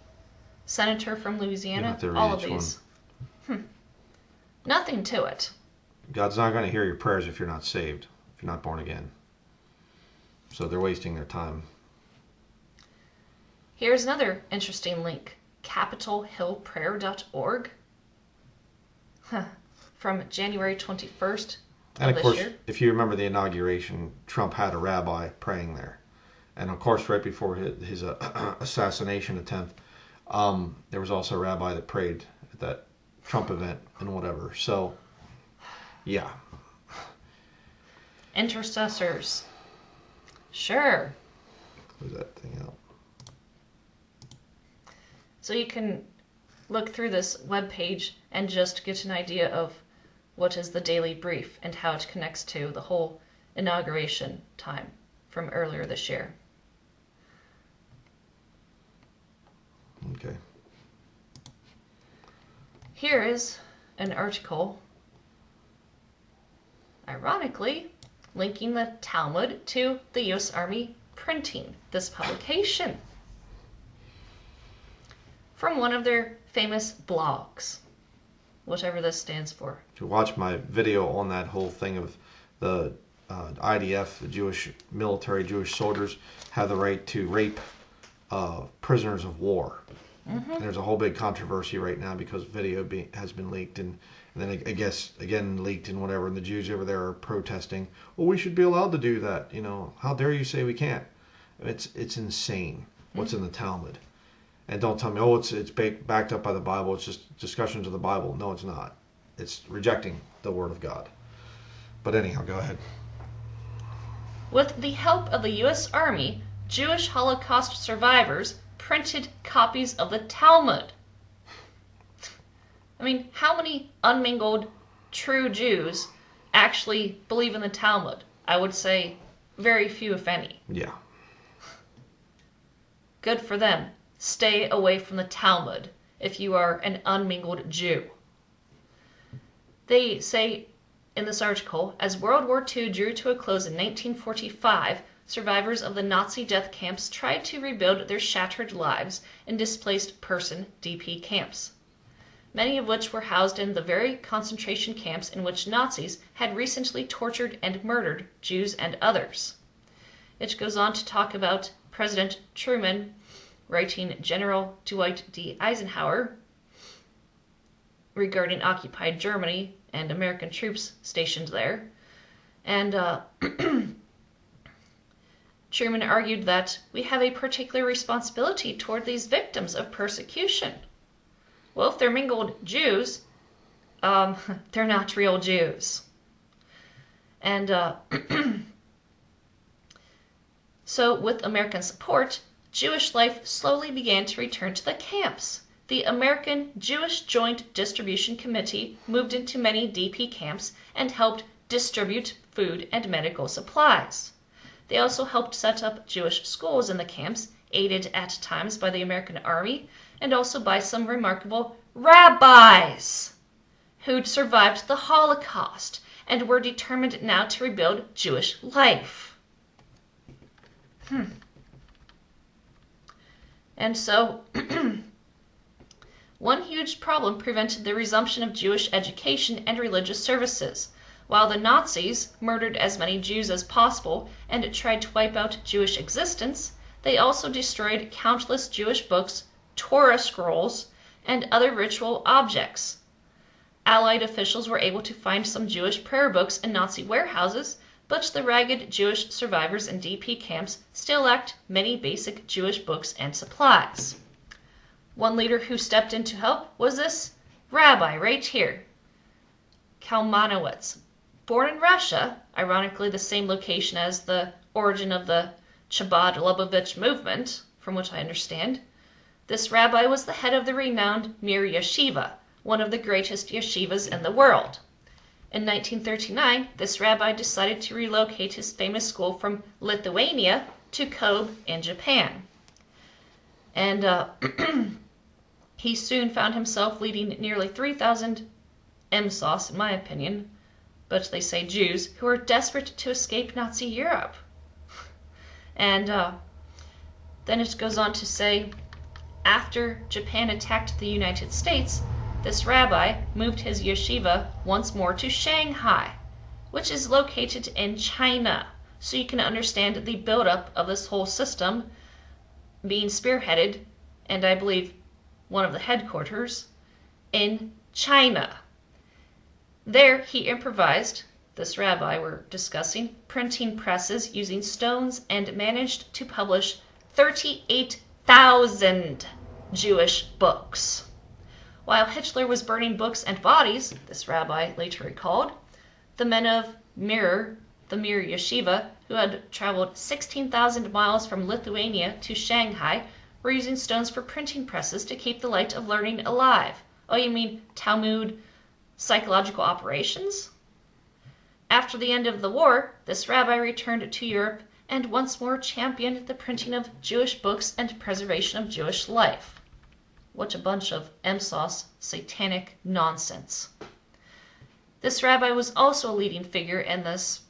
Senator from Louisiana, all of these. Nothing to it. God's not going to hear your prayers if you're not saved, if you're not born again. So they're wasting their time. Here's another interesting link, capitolhillprayer.org. From January 21st and of this course, year. If you remember the inauguration, Trump had a rabbi praying there. And of course, right before his assassination attempt, there was also a rabbi that prayed at that Trump event and whatever. So, yeah. Intercessors. Sure. Close that thing out. So you can look through this webpage and just get an idea of what is the daily brief and how it connects to the whole inauguration time from earlier this year. Okay. Here is an article, ironically, linking the Talmud to the U.S. Army printing this publication from one of their famous blogs, whatever this stands for. If you watch my video on that whole thing of the IDF, the Jewish military, Jewish soldiers have the right to rape prisoners of war. Mm-hmm. And there's a whole big controversy right now because video has been leaked, and then I guess again leaked and whatever, and the Jews over there are protesting. Well, we should be allowed to do that. You know, how dare you say we can't? It's insane what's in the Talmud. And don't tell me, oh, it's backed up by the Bible. It's just discussions of the Bible. No, it's not. It's rejecting the Word of God. But anyhow, go ahead. With the help of the U.S. Army, Jewish Holocaust survivors printed copies of the Talmud. I mean, how many unmingled true Jews actually believe in the Talmud? I would say very few, if any. Yeah. Good for them. Stay away from the Talmud if you are an unmingled Jew. They say in this article, as World War II drew to a close in 1945, survivors of the Nazi death camps tried to rebuild their shattered lives in displaced person DP camps, many of which were housed in the very concentration camps in which Nazis had recently tortured and murdered Jews and others. It goes on to talk about President Truman writing General Dwight D. Eisenhower regarding occupied Germany and American troops stationed there. And Truman argued that we have a particular responsibility toward these victims of persecution. Well, if they're mingled Jews, they're not real Jews. And so with American support, Jewish life slowly began to return to the camps. The American Jewish Joint Distribution Committee moved into many DP camps and helped distribute food and medical supplies. They also helped set up Jewish schools in the camps, aided at times by the American Army, and also by some remarkable rabbis who'd survived the Holocaust and were determined now to rebuild Jewish life. And so, one huge problem prevented the resumption of Jewish education and religious services. While the Nazis murdered as many Jews as possible and tried to wipe out Jewish existence, they also destroyed countless Jewish books, Torah scrolls, and other ritual objects. Allied officials were able to find some Jewish prayer books in Nazi warehouses, but the ragged Jewish survivors in DP camps still lacked many basic Jewish books and supplies. One leader who stepped in to help was this rabbi right here, Kalmanowitz. Born in Russia, ironically the same location as the origin of the Chabad Lubavitch movement, from what I understand, this rabbi was the head of the renowned Mir Yeshiva, one of the greatest yeshivas in the world. In 1939, this rabbi decided to relocate his famous school from Lithuania to Kobe in Japan. And he soon found himself leading nearly 3,000 MSOS, in my opinion, but they say Jews, who are desperate to escape Nazi Europe. And then it goes on to say, after Japan attacked the United States, this rabbi moved his yeshiva once more to Shanghai, which is located in China. So you can understand the buildup of this whole system being spearheaded, and I believe one of the headquarters, in China. There he improvised, this rabbi we're discussing, printing presses using stones and managed to publish 38,000 Jewish books. While Hitler was burning books and bodies, this rabbi later recalled, the men of the Mir Yeshiva, who had traveled 16,000 miles from Lithuania to Shanghai, were using stones for printing presses to keep the light of learning alive. Oh, you mean Talmud psychological operations? After the end of the war, this rabbi returned to Europe and once more championed the printing of Jewish books and preservation of Jewish life. What a bunch of MSOS satanic nonsense. This rabbi was also a leading figure in this,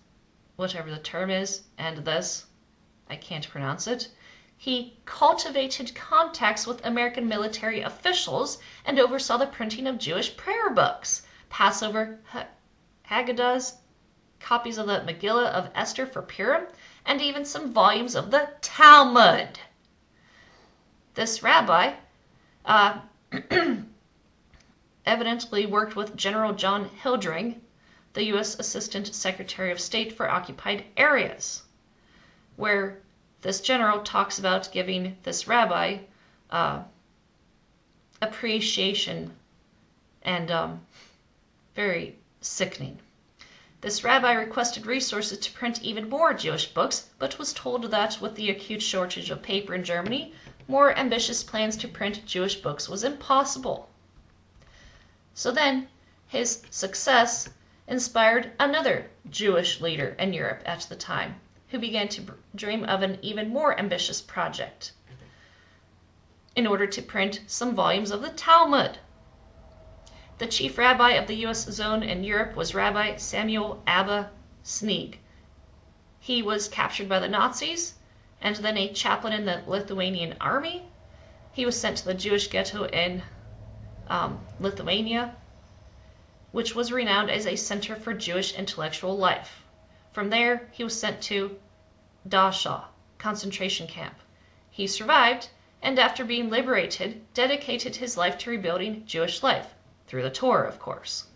whatever the term is, and this, I can't pronounce it. He cultivated contacts with American military officials and oversaw the printing of Jewish prayer books, Passover Haggadahs, copies of the Megillah of Esther for Purim, and even some volumes of the Talmud. This rabbi evidently worked with General John Hildring, the U.S. Assistant Secretary of State for Occupied Areas, where this general talks about giving this rabbi appreciation and very sickening. This rabbi requested resources to print even more Jewish books, but was told that with the acute shortage of paper in Germany, more ambitious plans to print Jewish books was impossible. So then, his success inspired another Jewish leader in Europe at the time, who began to dream of an even more ambitious project in order to print some volumes of the Talmud. The chief rabbi of the U.S. zone in Europe was Rabbi Samuel Abba Sneed. He was captured by the Nazis and then a chaplain in the Lithuanian army. He was sent to the Jewish ghetto in Lithuania, which was renowned as a center for Jewish intellectual life. From there, he was sent to Dachau concentration camp. He survived, and after being liberated, dedicated his life to rebuilding Jewish life, through the Torah, of course.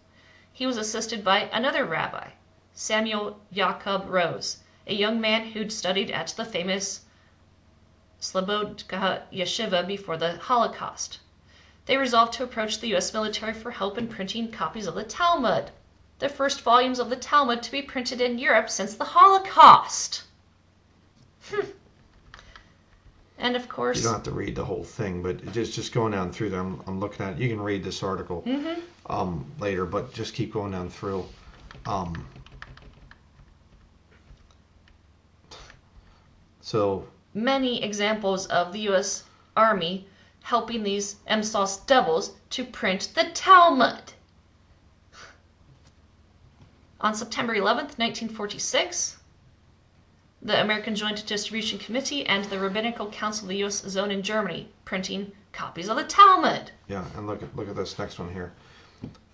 He was assisted by another rabbi, Samuel Jacob Rose, a young man who'd studied at the famous Slobodka Yeshiva before the Holocaust. They resolved to approach the U.S. military for help in printing copies of the Talmud, the first volumes of the Talmud to be printed in Europe since the Holocaust. And of course... You don't have to read the whole thing, but just going down through there, I'm looking at it. You can read this article later, but just keep going down through. So many examples of the U.S. Army helping these MSOS devils to print the Talmud. On September 11th, 1946, the American Joint Distribution Committee and the Rabbinical Council of the U.S. Zone in Germany printing copies of the Talmud. Yeah, and look at this next one here.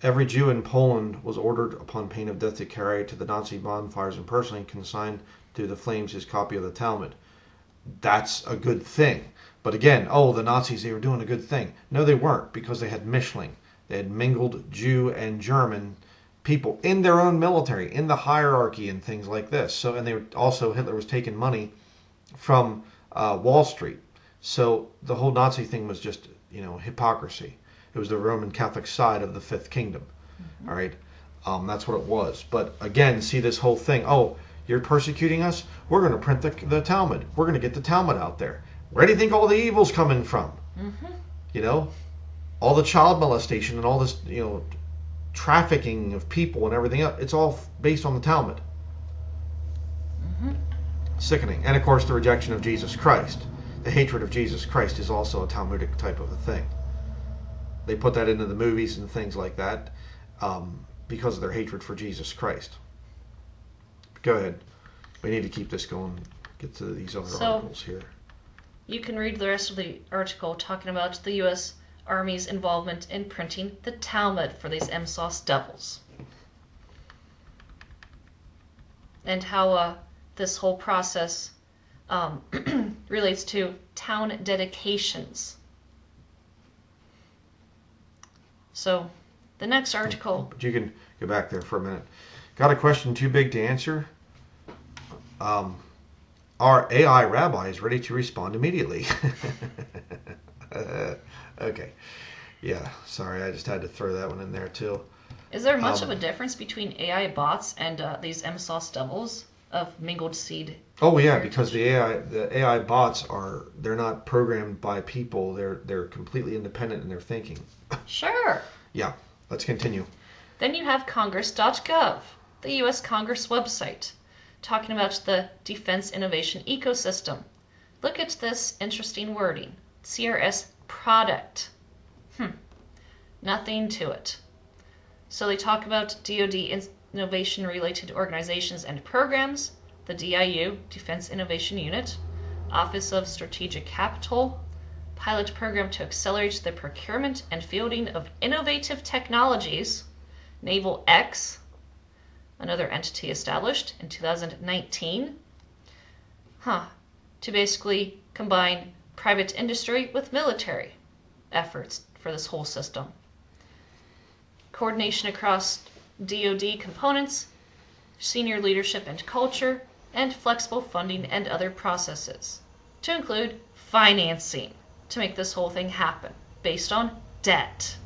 Every Jew in Poland was ordered upon pain of death to carry to the Nazi bonfires and personally consign to the flames his copy of the Talmud. That's a good thing. But again, the Nazis, they were doing a good thing. No, they weren't, because they had Mischling. They had mingled Jew and German people in their own military, in the hierarchy and things like this. So, and they were, also Hitler was taking money from Wall Street. So the whole Nazi thing was just, hypocrisy. It was the Roman Catholic side of the Fifth Kingdom. Mm-hmm. All right, that's what it was. But again, see this whole thing. Oh, you're persecuting us? We're going to print the Talmud. We're going to get the Talmud out there. Where do you think all the evil's coming from? Mm-hmm. All the child molestation and all this, trafficking of people and everything else, it's all based on the Talmud. Mm-hmm. Sickening. And of course the rejection of Jesus Christ. The hatred of Jesus Christ is also a Talmudic type of a thing. They put that into the movies and things like that because of their hatred for Jesus Christ. Go ahead. We need to keep this going. Get to these other articles here. You can read the rest of the article talking about the U.S. Army's involvement in printing the Talmud for these MSOS devils. And how this whole process relates to town dedications. So, the next article... But you can go back there for a minute. Got a question too big to answer? Our AI rabbi is ready to respond immediately. Okay. Yeah, sorry, I just had to throw that one in there too. Is there much of a difference between AI bots and these MSOS devils? of mingled seed. Oh yeah, heritage. because the AI bots they're not programmed by people. They're completely independent in their thinking. Sure. Yeah, let's continue. Then you have Congress.gov, the U.S. Congress website, talking about the defense innovation ecosystem. Look at this interesting wording. CRS product. Nothing to it. So they talk about DoD innovation related organizations and programs, the DIU, Defense Innovation Unit, Office of Strategic Capital, pilot program to accelerate the procurement and fielding of innovative technologies, Naval X, another entity established in 2019, to basically combine private industry with military efforts for this whole system. Coordination across DoD components, senior leadership and culture, and flexible funding and other processes, to include financing to make this whole thing happen based on debt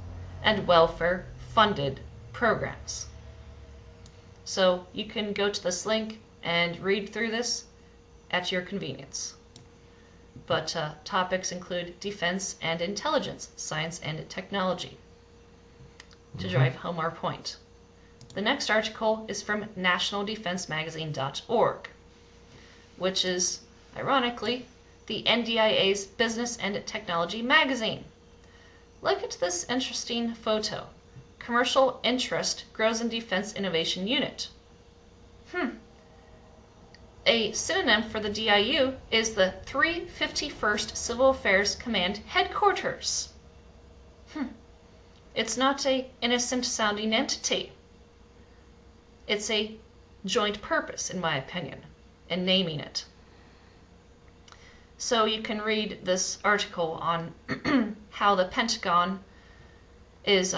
and welfare funded programs. So you can go to this link and read through this at your convenience. But topics include defense and intelligence, science and technology, to drive home our point. The next article is from nationaldefensemagazine.org, which is, ironically, the NDIA's business and technology magazine. Look at this interesting photo. Commercial interest grows in Defense Innovation Unit. A synonym for the DIU is the 351st Civil Affairs Command Headquarters. It's not an innocent-sounding entity. It's a joint purpose, in my opinion, in naming it. So you can read this article on how the Pentagon is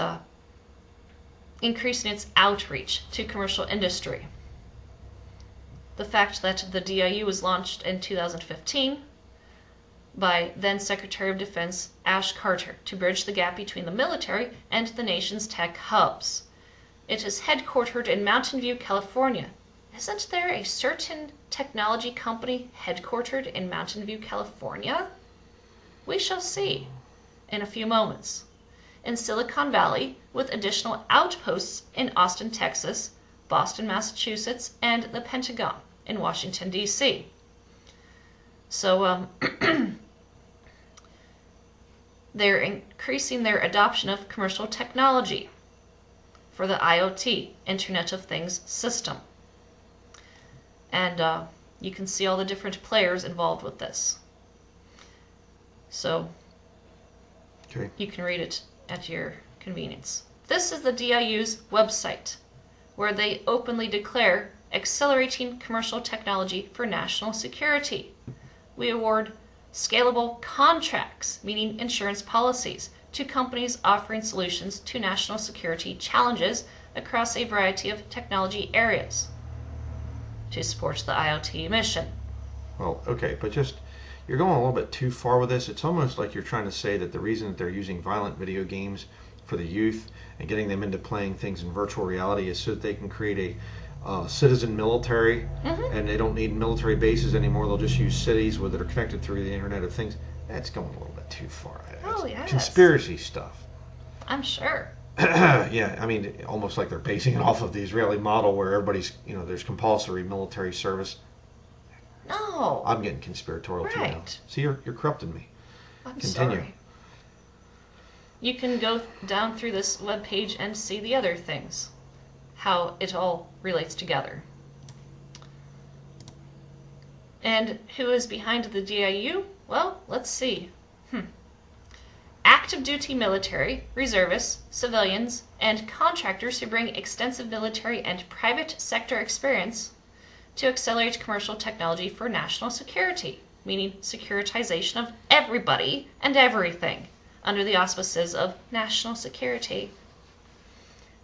increasing its outreach to commercial industry. The fact that the DIU was launched in 2015 by then Secretary of Defense Ash Carter to bridge the gap between the military and the nation's tech hubs. It is headquartered in Mountain View, California. Isn't there a certain technology company headquartered in Mountain View, California? We shall see in a few moments. In Silicon Valley, with additional outposts in Austin, Texas, Boston, Massachusetts, and the Pentagon in Washington, D.C. So they're increasing their adoption of commercial technology for the IoT, Internet of Things system. And you can see all the different players involved with this. So you can read it at your convenience. This is the DIU's website, where they openly declare accelerating commercial technology for national security. We award scalable contracts, meaning insurance policies, to companies offering solutions to national security challenges across a variety of technology areas to support the IoT mission. Well, okay, but you're going a little bit too far with this. It's almost like you're trying to say that the reason that they're using violent video games for the youth and getting them into playing things in virtual reality is so that they can create a citizen military, and they don't need military bases anymore. They'll just use cities that are connected through the Internet of Things. That's going a little bit too far. Oh, yes. Conspiracy stuff. I'm sure. Yeah, I mean, almost like they're basing it off of the Israeli model where everybody's, there's compulsory military service. No. I'm getting conspiratorial too now. Right. See, you're corrupting me. I'm Continue. sorry. You can go down through this webpage and see the other things, how it all relates together. And who is behind the DIU? Well, let's see. Active duty military, reservists, civilians, and contractors who bring extensive military and private sector experience to accelerate commercial technology for national security, meaning securitization of everybody and everything under the auspices of national security.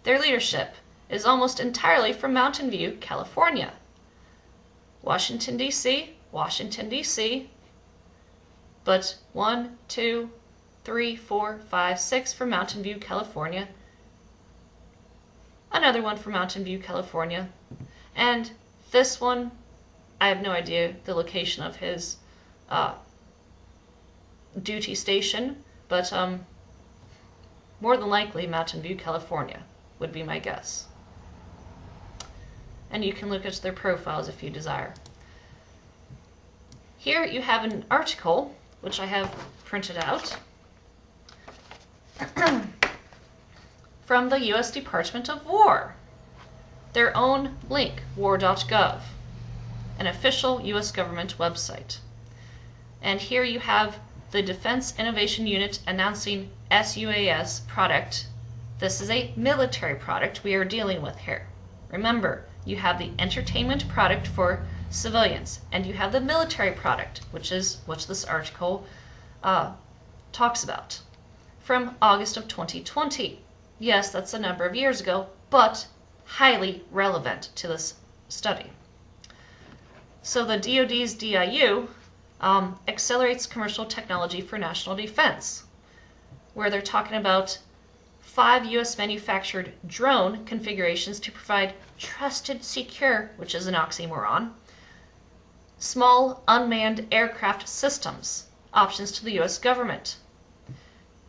Their leadership is almost entirely from Mountain View, California. Washington, D.C., but 1, 2, 3, 4, 5, 6 from Mountain View, California, another one from Mountain View, California, and this one I have no idea the location of his duty station, but more than likely Mountain View, California would be my guess. And you can look at their profiles if you desire. Here you have an article, which I have printed out, from the U.S. Department of War. Their own link, war.gov, an official U.S. government website. And here you have the Defense Innovation Unit announcing SUAS product. This is a military product we are dealing with here. Remember, you have the entertainment product for civilians, and you have the military product, which is what this article talks about, from August of 2020. Yes, that's a number of years ago, but highly relevant to this study. So the DoD's DIU accelerates commercial technology for national defense, where they're talking about 5 U.S. manufactured drone configurations to provide trusted, secure, which is an oxymoron, small unmanned aircraft systems, options to the U.S. government.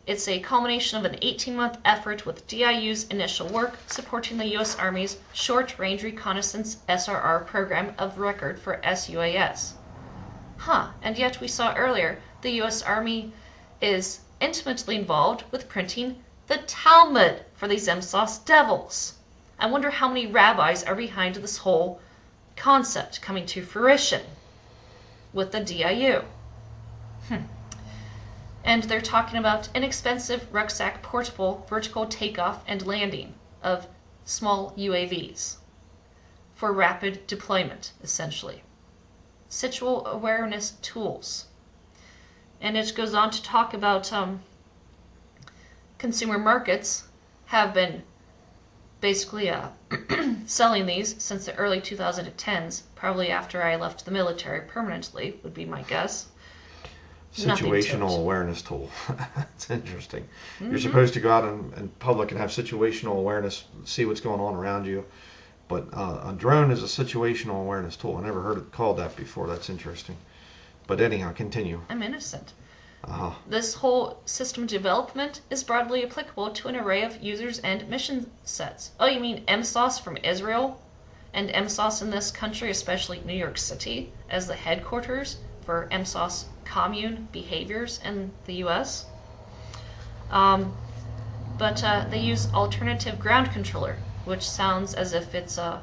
It's a culmination of an 18-month effort with DIU's initial work supporting the U.S. Army's Short Range Reconnaissance SRR program of record for SUAS. And yet we saw earlier the U.S. Army is intimately involved with printing the Talmud for these MSOS devils. I wonder how many rabbis are behind this whole concept coming to fruition with the DIU. And they're talking about inexpensive rucksack portable vertical takeoff and landing of small UAVs for rapid deployment, essentially. Situal awareness tools. And it goes on to talk about consumer markets have been basically selling these since the early 2010s, probably after I left the military permanently, would be my guess. Situational awareness tool. That's interesting. You're supposed to go out in public and have situational awareness, see what's going on around you. But a drone is a situational awareness tool. I never heard it called that before. That's interesting. But anyhow, continue. I'm innocent. This whole system development is broadly applicable to an array of users and mission sets. Oh, you mean MSOS from Israel? And MSOS in this country, especially New York City, as the headquarters for MSOS commune behaviors in the U.S. But they use alternative ground controller, which sounds as if it's a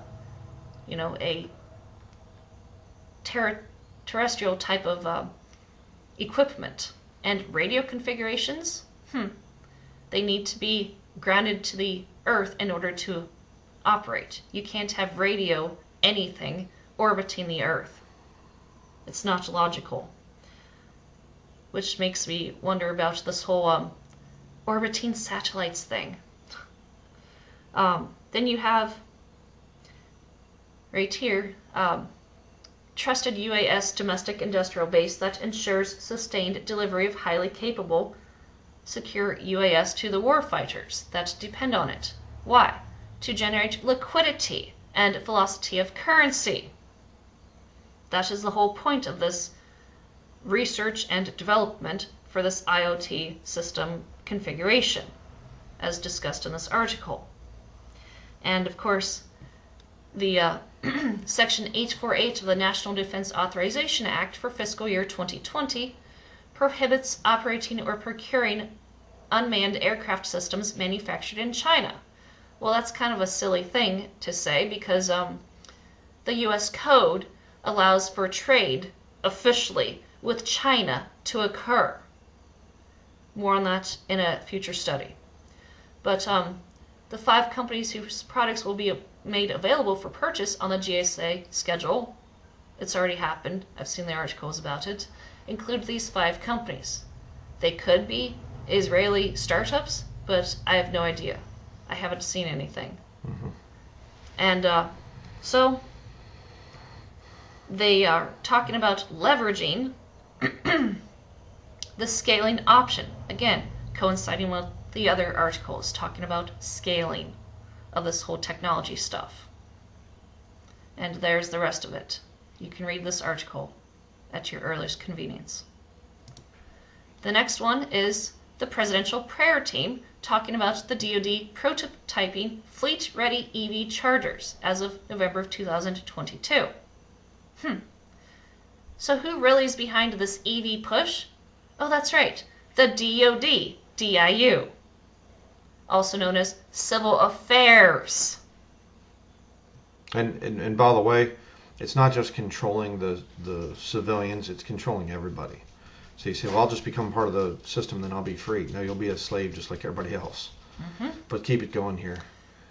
terrestrial type of equipment. And radio configurations, they need to be grounded to the Earth in order to operate. You can't have radio anything orbiting the Earth. It's not logical. Which makes me wonder about this whole orbiting satellites thing. Then you have right here, trusted UAS domestic industrial base that ensures sustained delivery of highly capable, secure UAS to the warfighters that depend on it. Why? To generate liquidity and velocity of currency. That is the whole point of this research and development for this IoT system configuration, as discussed in this article. And of course, the Section 848 of the National Defense Authorization Act for fiscal year 2020 prohibits operating or procuring unmanned aircraft systems manufactured in China. Well, that's kind of a silly thing to say because the U.S. Code allows for trade officially with China to occur. More on that in a future study. But the 5 companies whose products will be made available for purchase on the GSA schedule, it's already happened, I've seen the articles about it, include these 5 companies. They could be Israeli startups, but I have no idea. I haven't seen anything. And so they are talking about leveraging the scaling option. Again, coinciding with the other articles talking about scaling of this whole technology stuff. And there's the rest of it. You can read this article at your earliest convenience. The next one is the Presidential Prayer Team talking about the DoD prototyping fleet-ready EV chargers as of November of 2022. So who really is behind this EV push? Oh, that's right, the DoD, DIU, also known as Civil Affairs. And by the way, it's not just controlling the civilians, it's controlling everybody. So you say, well, I'll just become part of the system, then I'll be free. No, you'll be a slave just like everybody else. But keep it going here.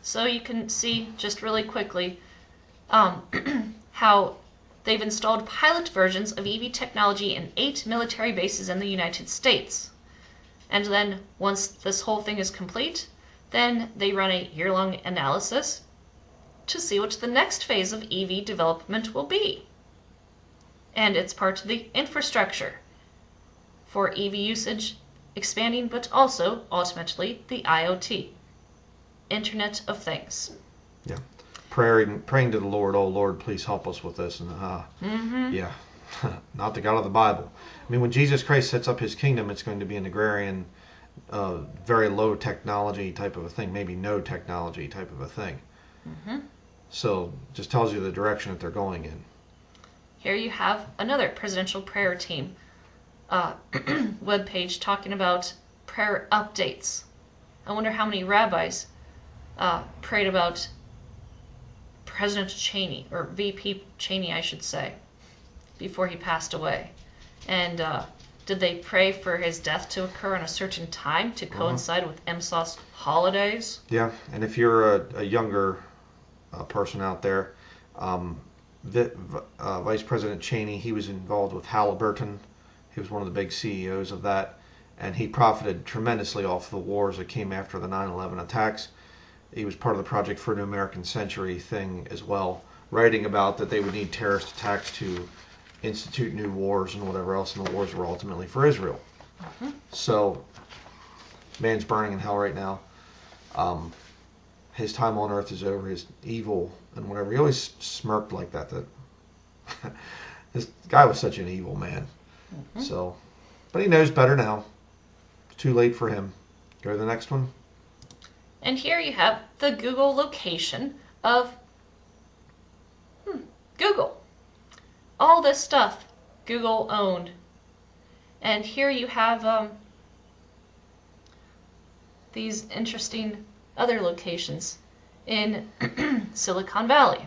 So you can see just really quickly how they've installed pilot versions of EV technology in 8 military bases in the United States. And then once this whole thing is complete, then they run a year-long analysis to see what the next phase of EV development will be. And it's part of the infrastructure for EV usage expanding, but also ultimately the IoT, Internet of Things. Yeah. Praying to the Lord, oh Lord, please help us with this. And yeah, not the God of the Bible. I mean, when Jesus Christ sets up his kingdom, it's going to be an agrarian, very low technology type of a thing, maybe no technology type of a thing. So just tells you the direction that they're going in. Here you have another Presidential Prayer Team webpage talking about prayer updates. I wonder how many rabbis prayed about President Cheney, or VP Cheney, I should say, before he passed away. And did they pray for his death to occur on a certain time to coincide with MSOS holidays? Yeah, and if you're a younger person out there, Vice President Cheney, he was involved with Halliburton. He was one of the big CEOs of that, and he profited tremendously off the wars that came after the 9/11 attacks. He was part of the Project for a New American Century thing as well, writing about that they would need terrorist attacks to institute new wars and whatever else, and the wars were ultimately for Israel. So, man's burning in hell right now. His time on earth is over. His evil and whatever. He always smirked like that. This guy was such an evil man. So, but he knows better now. It's too late for him. Go to the next one. And here you have the Google location of Google. All this stuff Google owned. And here you have these interesting other locations in Silicon Valley.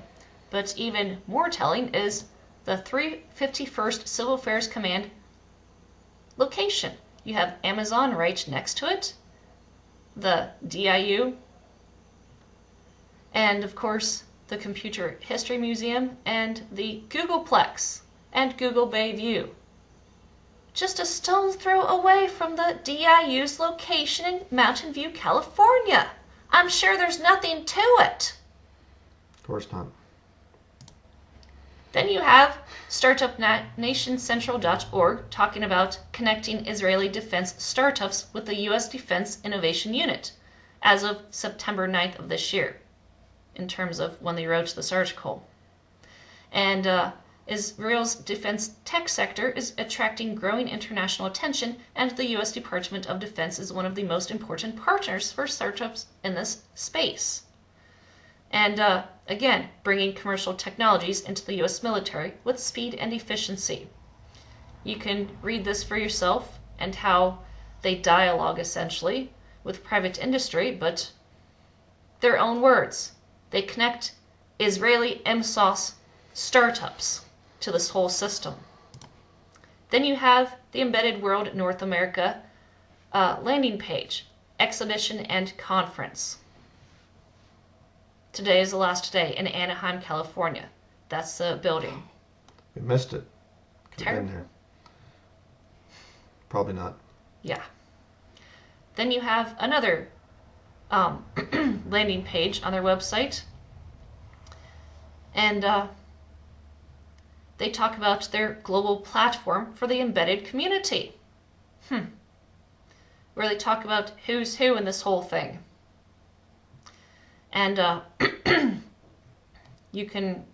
But even more telling is the 351st Civil Affairs Command location. You have Amazon right next to it, the DIU, and of course the Computer History Museum and the Googleplex and Google Bayview. Just a stone's throw away from the DIU's location in Mountain View, California. I'm sure there's nothing to it. Of course not. Then you have StartupNationCentral.org talking about connecting Israeli defense startups with the U.S. Defense Innovation Unit as of September 9th of this year, in terms of when they wrote this article. And Israel's defense tech sector is attracting growing international attention, and the U.S. Department of Defense is one of the most important partners for startups in this space. And again, bringing commercial technologies into the U.S. military with speed and efficiency. You can read this for yourself and how they dialogue essentially with private industry, but their own words. They connect Israeli MSOS startups to this whole system. Then you have the Embedded World North America landing page, exhibition and conference. Today is the last day in Anaheim, California. That's the building. We missed it. Could have been Terrible. there. Probably not. Yeah. Then you have another landing page on their website. And they talk about their global platform for the embedded community. Where they talk about who's who in this whole thing. And you can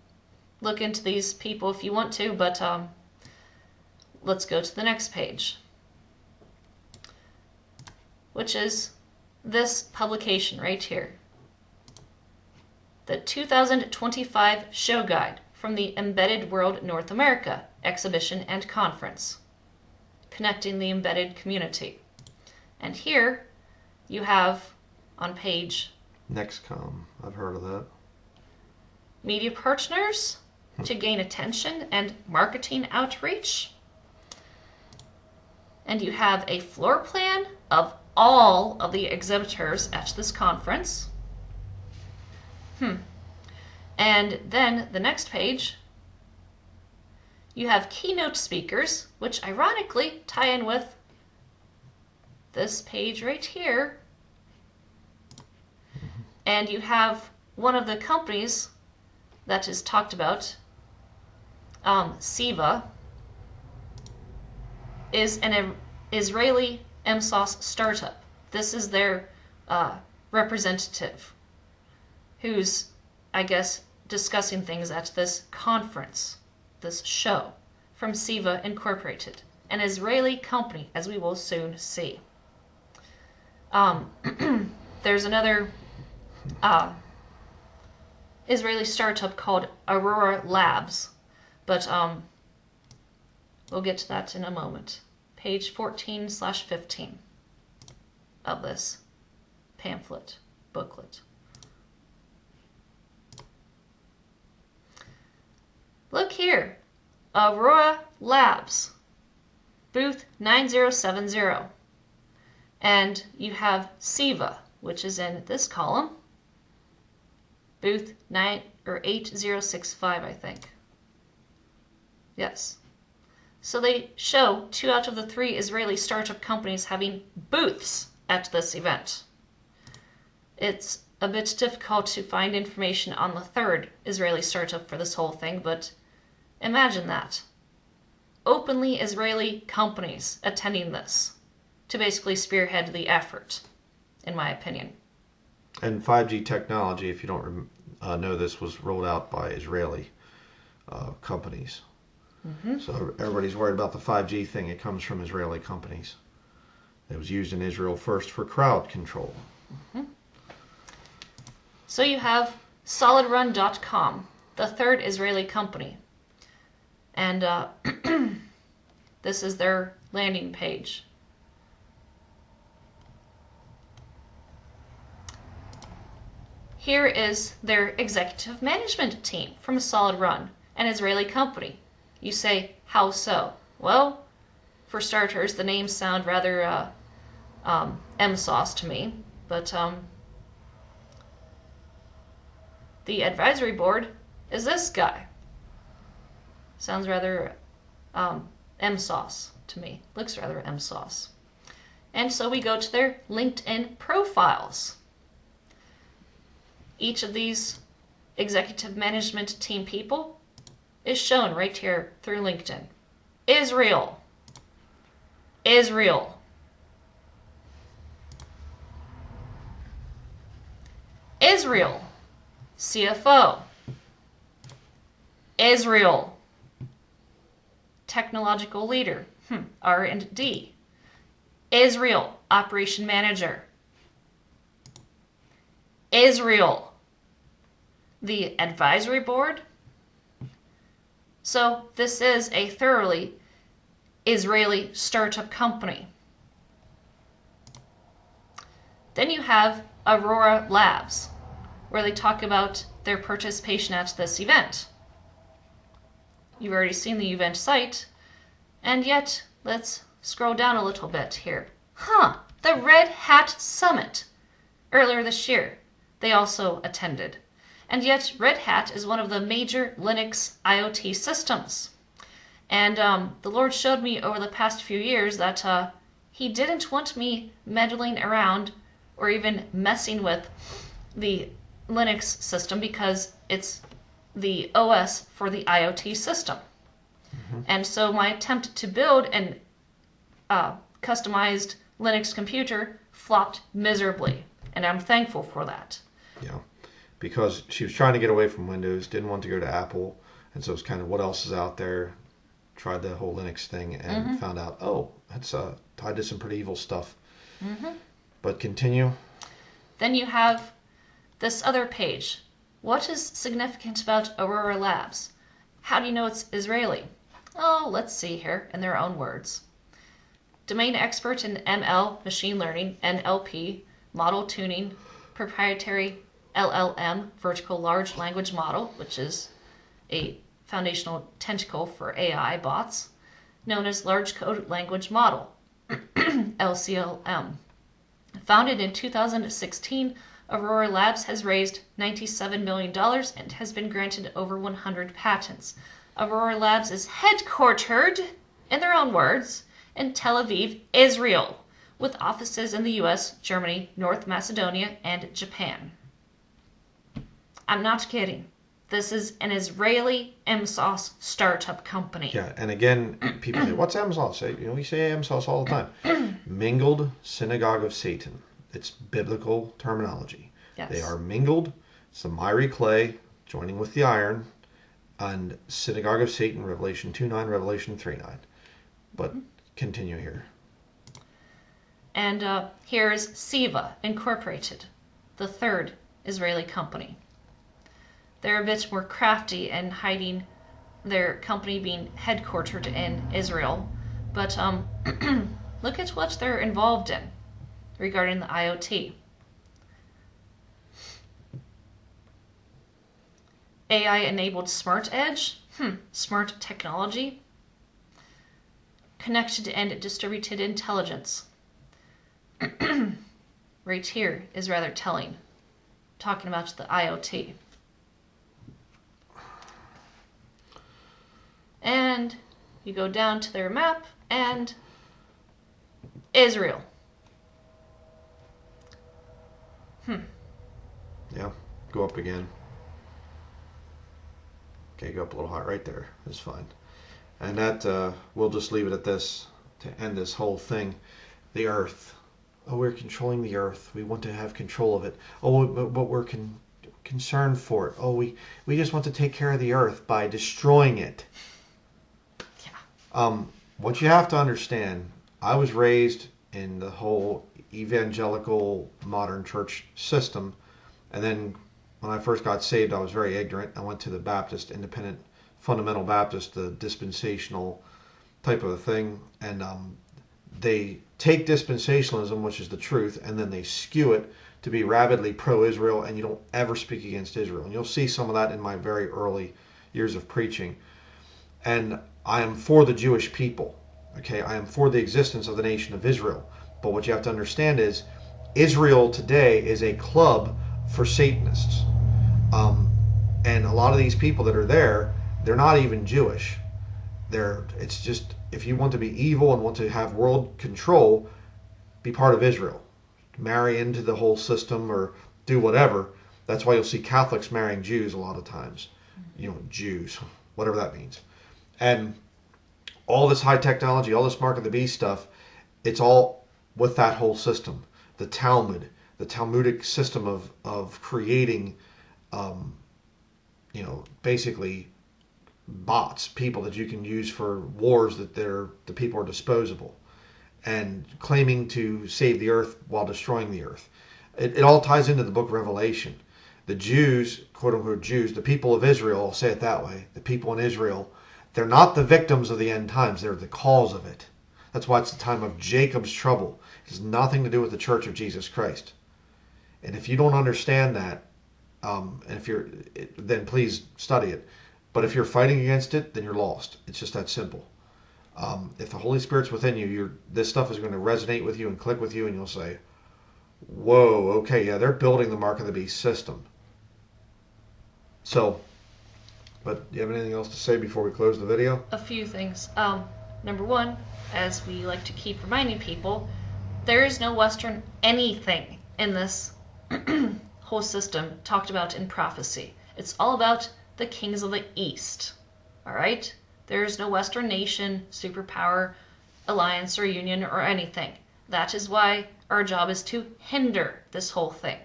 look into these people if you want to, but let's go to the next page, which is this publication right here. The 2025 Show Guide from the Embedded World North America Exhibition and Conference, Connecting the Embedded Community. And here you have on page Nextcom, I've heard of that. media partners to gain attention and marketing outreach. And you have a floor plan of all of the exhibitors at this conference. And then the next page, you have keynote speakers, which ironically tie in with this page right here. And you have one of the companies that is talked about, Siva, is an Israeli MSOS startup. This is their representative who's, I guess, discussing things at this conference, this show, from Siva Incorporated, an Israeli company, as we will soon see. There's another Israeli startup called Aurora Labs, but we'll get to that in a moment. Page 14/15 of this pamphlet, booklet. Look here, Aurora Labs, booth 9070. And you have Siva, which is in this column, booth 8065, I think. Yes. So they show 2 out of the 3 Israeli startup companies having booths at this event. It's a bit difficult to find information on the 3rd Israeli startup for this whole thing, but imagine that. Openly Israeli companies attending this to basically spearhead the effort, in my opinion. And 5G technology, if you don't know this, was rolled out by Israeli companies. So everybody's worried about the 5G thing. It comes from Israeli companies. It was used in Israel first for crowd control. So you have solidrun.com, the 3rd Israeli company. And this is their landing page. Here is their executive management team from Solid Run, an Israeli company. You say, how so? Well, for starters, the names sound rather MSOS to me, but the advisory board is this guy. Sounds rather MSOS to me. Looks rather MSOS. And so we go to their LinkedIn profiles. Each of these executive management team people is shown right here through LinkedIn. Israel. Israel. Israel. CFO. Israel. Technological leader. R&D. Israel. Operation manager. Israel. The advisory board. So this is a thoroughly Israeli startup company. Then you have Aurora Labs, where they talk about their participation at this event. You've already seen the event site, and yet let's scroll down a little bit here. The Red Hat Summit earlier this year. They also attended. And yet Red Hat is one of the major Linux IoT systems. And the Lord showed me over the past few years that he didn't want me meddling around or even messing with the Linux system because it's the OS for the IoT system. And so my attempt to build an customized Linux computer flopped miserably. And I'm thankful for that. Yeah, because she was trying to get away from Windows, didn't want to go to Apple, And so it's kind of what else is out there. Tried the whole Linux thing and found out, oh, that's tied to some pretty evil stuff. But continue. Then you have this other page. What is significant about Aurora Labs? How do you know it's Israeli? Oh, let's see here in their own words. Domain expert in ML, machine learning, NLP, model tuning, proprietary LLM, vertical large language model, which is a foundational tentacle for AI bots, known as Large Code Language Model, LCLM. Founded in 2016, Aurora Labs has raised $97 million and has been granted over 100 patents. Aurora Labs is headquartered, in their own words, in Tel Aviv, Israel, with offices in the US, Germany, North Macedonia, and Japan. I'm not kidding. This is an Israeli MSOS startup company. Yeah, and again, people say, what's MSOS? We say MSOS all the time. Mingled Synagogue of Satan. It's biblical terminology. Yes. They are mingled. It's the miry clay joining with the iron. And Synagogue of Satan, Revelation 2:9, Revelation 3:9. But continue here. And here is Siva Incorporated, the third Israeli company. They're a bit more crafty in hiding their company being headquartered in Israel. But look at what they're involved in regarding the IoT. AI-enabled smart edge, smart technology, connected and distributed intelligence. Right here is rather telling, talking about the IoT. And you go down to their map, and Israel. Yeah, go up again. Okay, go up a little higher. Right there is fine. And that, we'll just leave it at this to end this whole thing. The earth. Oh, we're controlling the earth. We want to have control of it. Oh, but we're concerned for it. Oh, we just want to take care of the earth by destroying it. Yeah. What you have to understand, I was raised in the whole evangelical modern church system, and then when I first got saved, I was very ignorant. I went to the Baptist, independent, fundamental Baptist, the dispensational type of a thing, and they take dispensationalism, which is the truth, and then they skew it to be rabidly pro-Israel, and you don't ever speak against Israel. And you'll see some of that in my very early years of preaching. And I am for the Jewish people. Okay, I am for the existence of the nation of Israel. But what you have to understand is Israel today is a club for Satanists. And a lot of these people that are there, they're not even Jewish. It's just, if you want to be evil and want to have world control, be part of Israel. Marry into the whole system or do whatever. That's why you'll see Catholics marrying Jews a lot of times. Jews, whatever that means. And all this high technology, all this mark of the beast stuff, it's all with that whole system. The Talmud, the Talmudic system of creating, basically bots, people that you can use for wars that the people are disposable, and claiming to save the earth while destroying the earth. It all ties into the book of Revelation. The Jews, quote unquote Jews, the people of Israel, I'll say it that way, the people in Israel, they're not the victims of the end times, they're the cause of it. That's why it's the time of Jacob's trouble. It has nothing to do with the Church of Jesus Christ. And if you don't understand that, then please study it. But if you're fighting against it, then you're lost. It's just that simple. If the Holy Spirit's within you, this stuff is going to resonate with you and click with you, and you'll say, whoa, okay, yeah, they're building the Mark of the Beast system. So, but do you have anything else to say before we close the video? A few things. Number one, as we like to keep reminding people, there is no Western anything in this whole system talked about in prophecy. It's all about the kings of the East. All right? There is no Western nation, superpower, alliance, or union, or anything. That is why our job is to hinder this whole thing,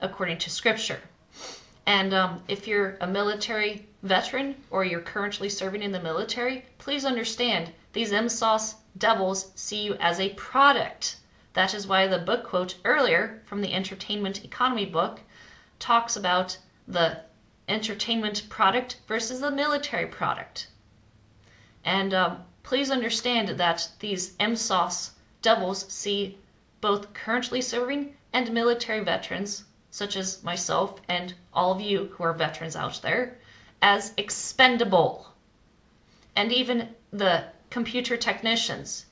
according to Scripture. And if you're a military veteran or you're currently serving in the military, please understand these MSOS devils see you as a product. That is why the book quote earlier from the Entertainment Economy book talks about the entertainment product versus the military product. And please understand that these MSOS devils see both currently serving and military veterans, such as myself and all of you who are veterans out there, as expendable. And even the computer technicians,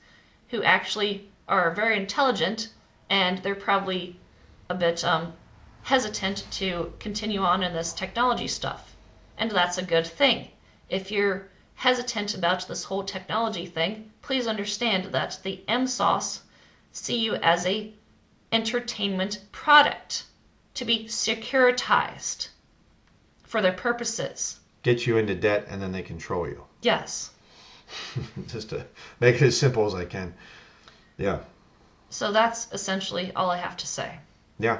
who actually are very intelligent, and they're probably a bit hesitant to continue on in this technology stuff. And that's a good thing. If you're hesitant about this whole technology thing, please understand that the MSOS see you as a entertainment product to be securitized for their purposes. Get you into debt and then they control you. Yes. Just to make it as simple as I can. Yeah. So that's essentially all I have to say. Yeah.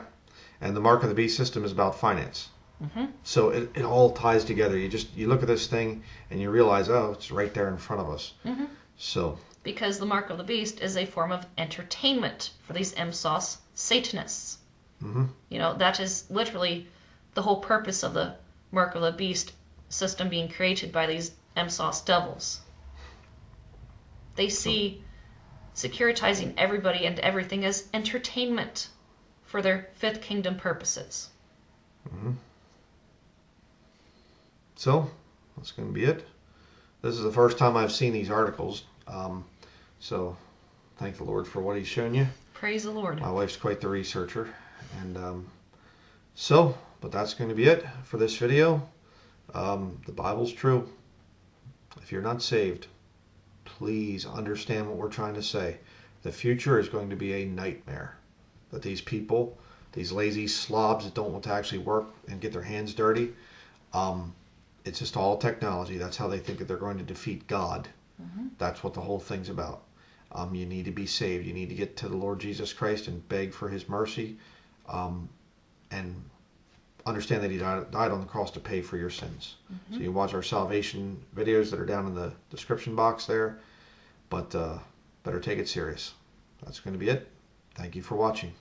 And the mark of the beast system is about finance. Mm-hmm. So it all ties together. You look at this thing and you realize, oh, it's right there in front of us. Mm-hmm. So. Because the mark of the beast is a form of entertainment for these MSOS Satanists. Mm-hmm. You know, that is literally the whole purpose of the mark of the beast system being created by these MSOS devils. They see securitizing everybody and everything as entertainment for their fifth kingdom purposes. Mm-hmm. So, that's going to be it. This is the first time I've seen these articles. So, thank the Lord for what He's shown you. Praise the Lord. My wife's quite the researcher. And but that's going to be it for this video. The Bible's true. If you're not saved, please understand what we're trying to say. The future is going to be a nightmare. That these people, these lazy slobs that don't want to actually work and get their hands dirty, it's just all technology. That's how they think that they're going to defeat God. Mm-hmm. That's what the whole thing's about. You need to be saved. You need to get to the Lord Jesus Christ and beg for His mercy, and understand that He died on the cross to pay for your sins. Mm-hmm. So you watch our salvation videos that are down in the description box there, but better take it serious. That's going to be it. Thank you for watching.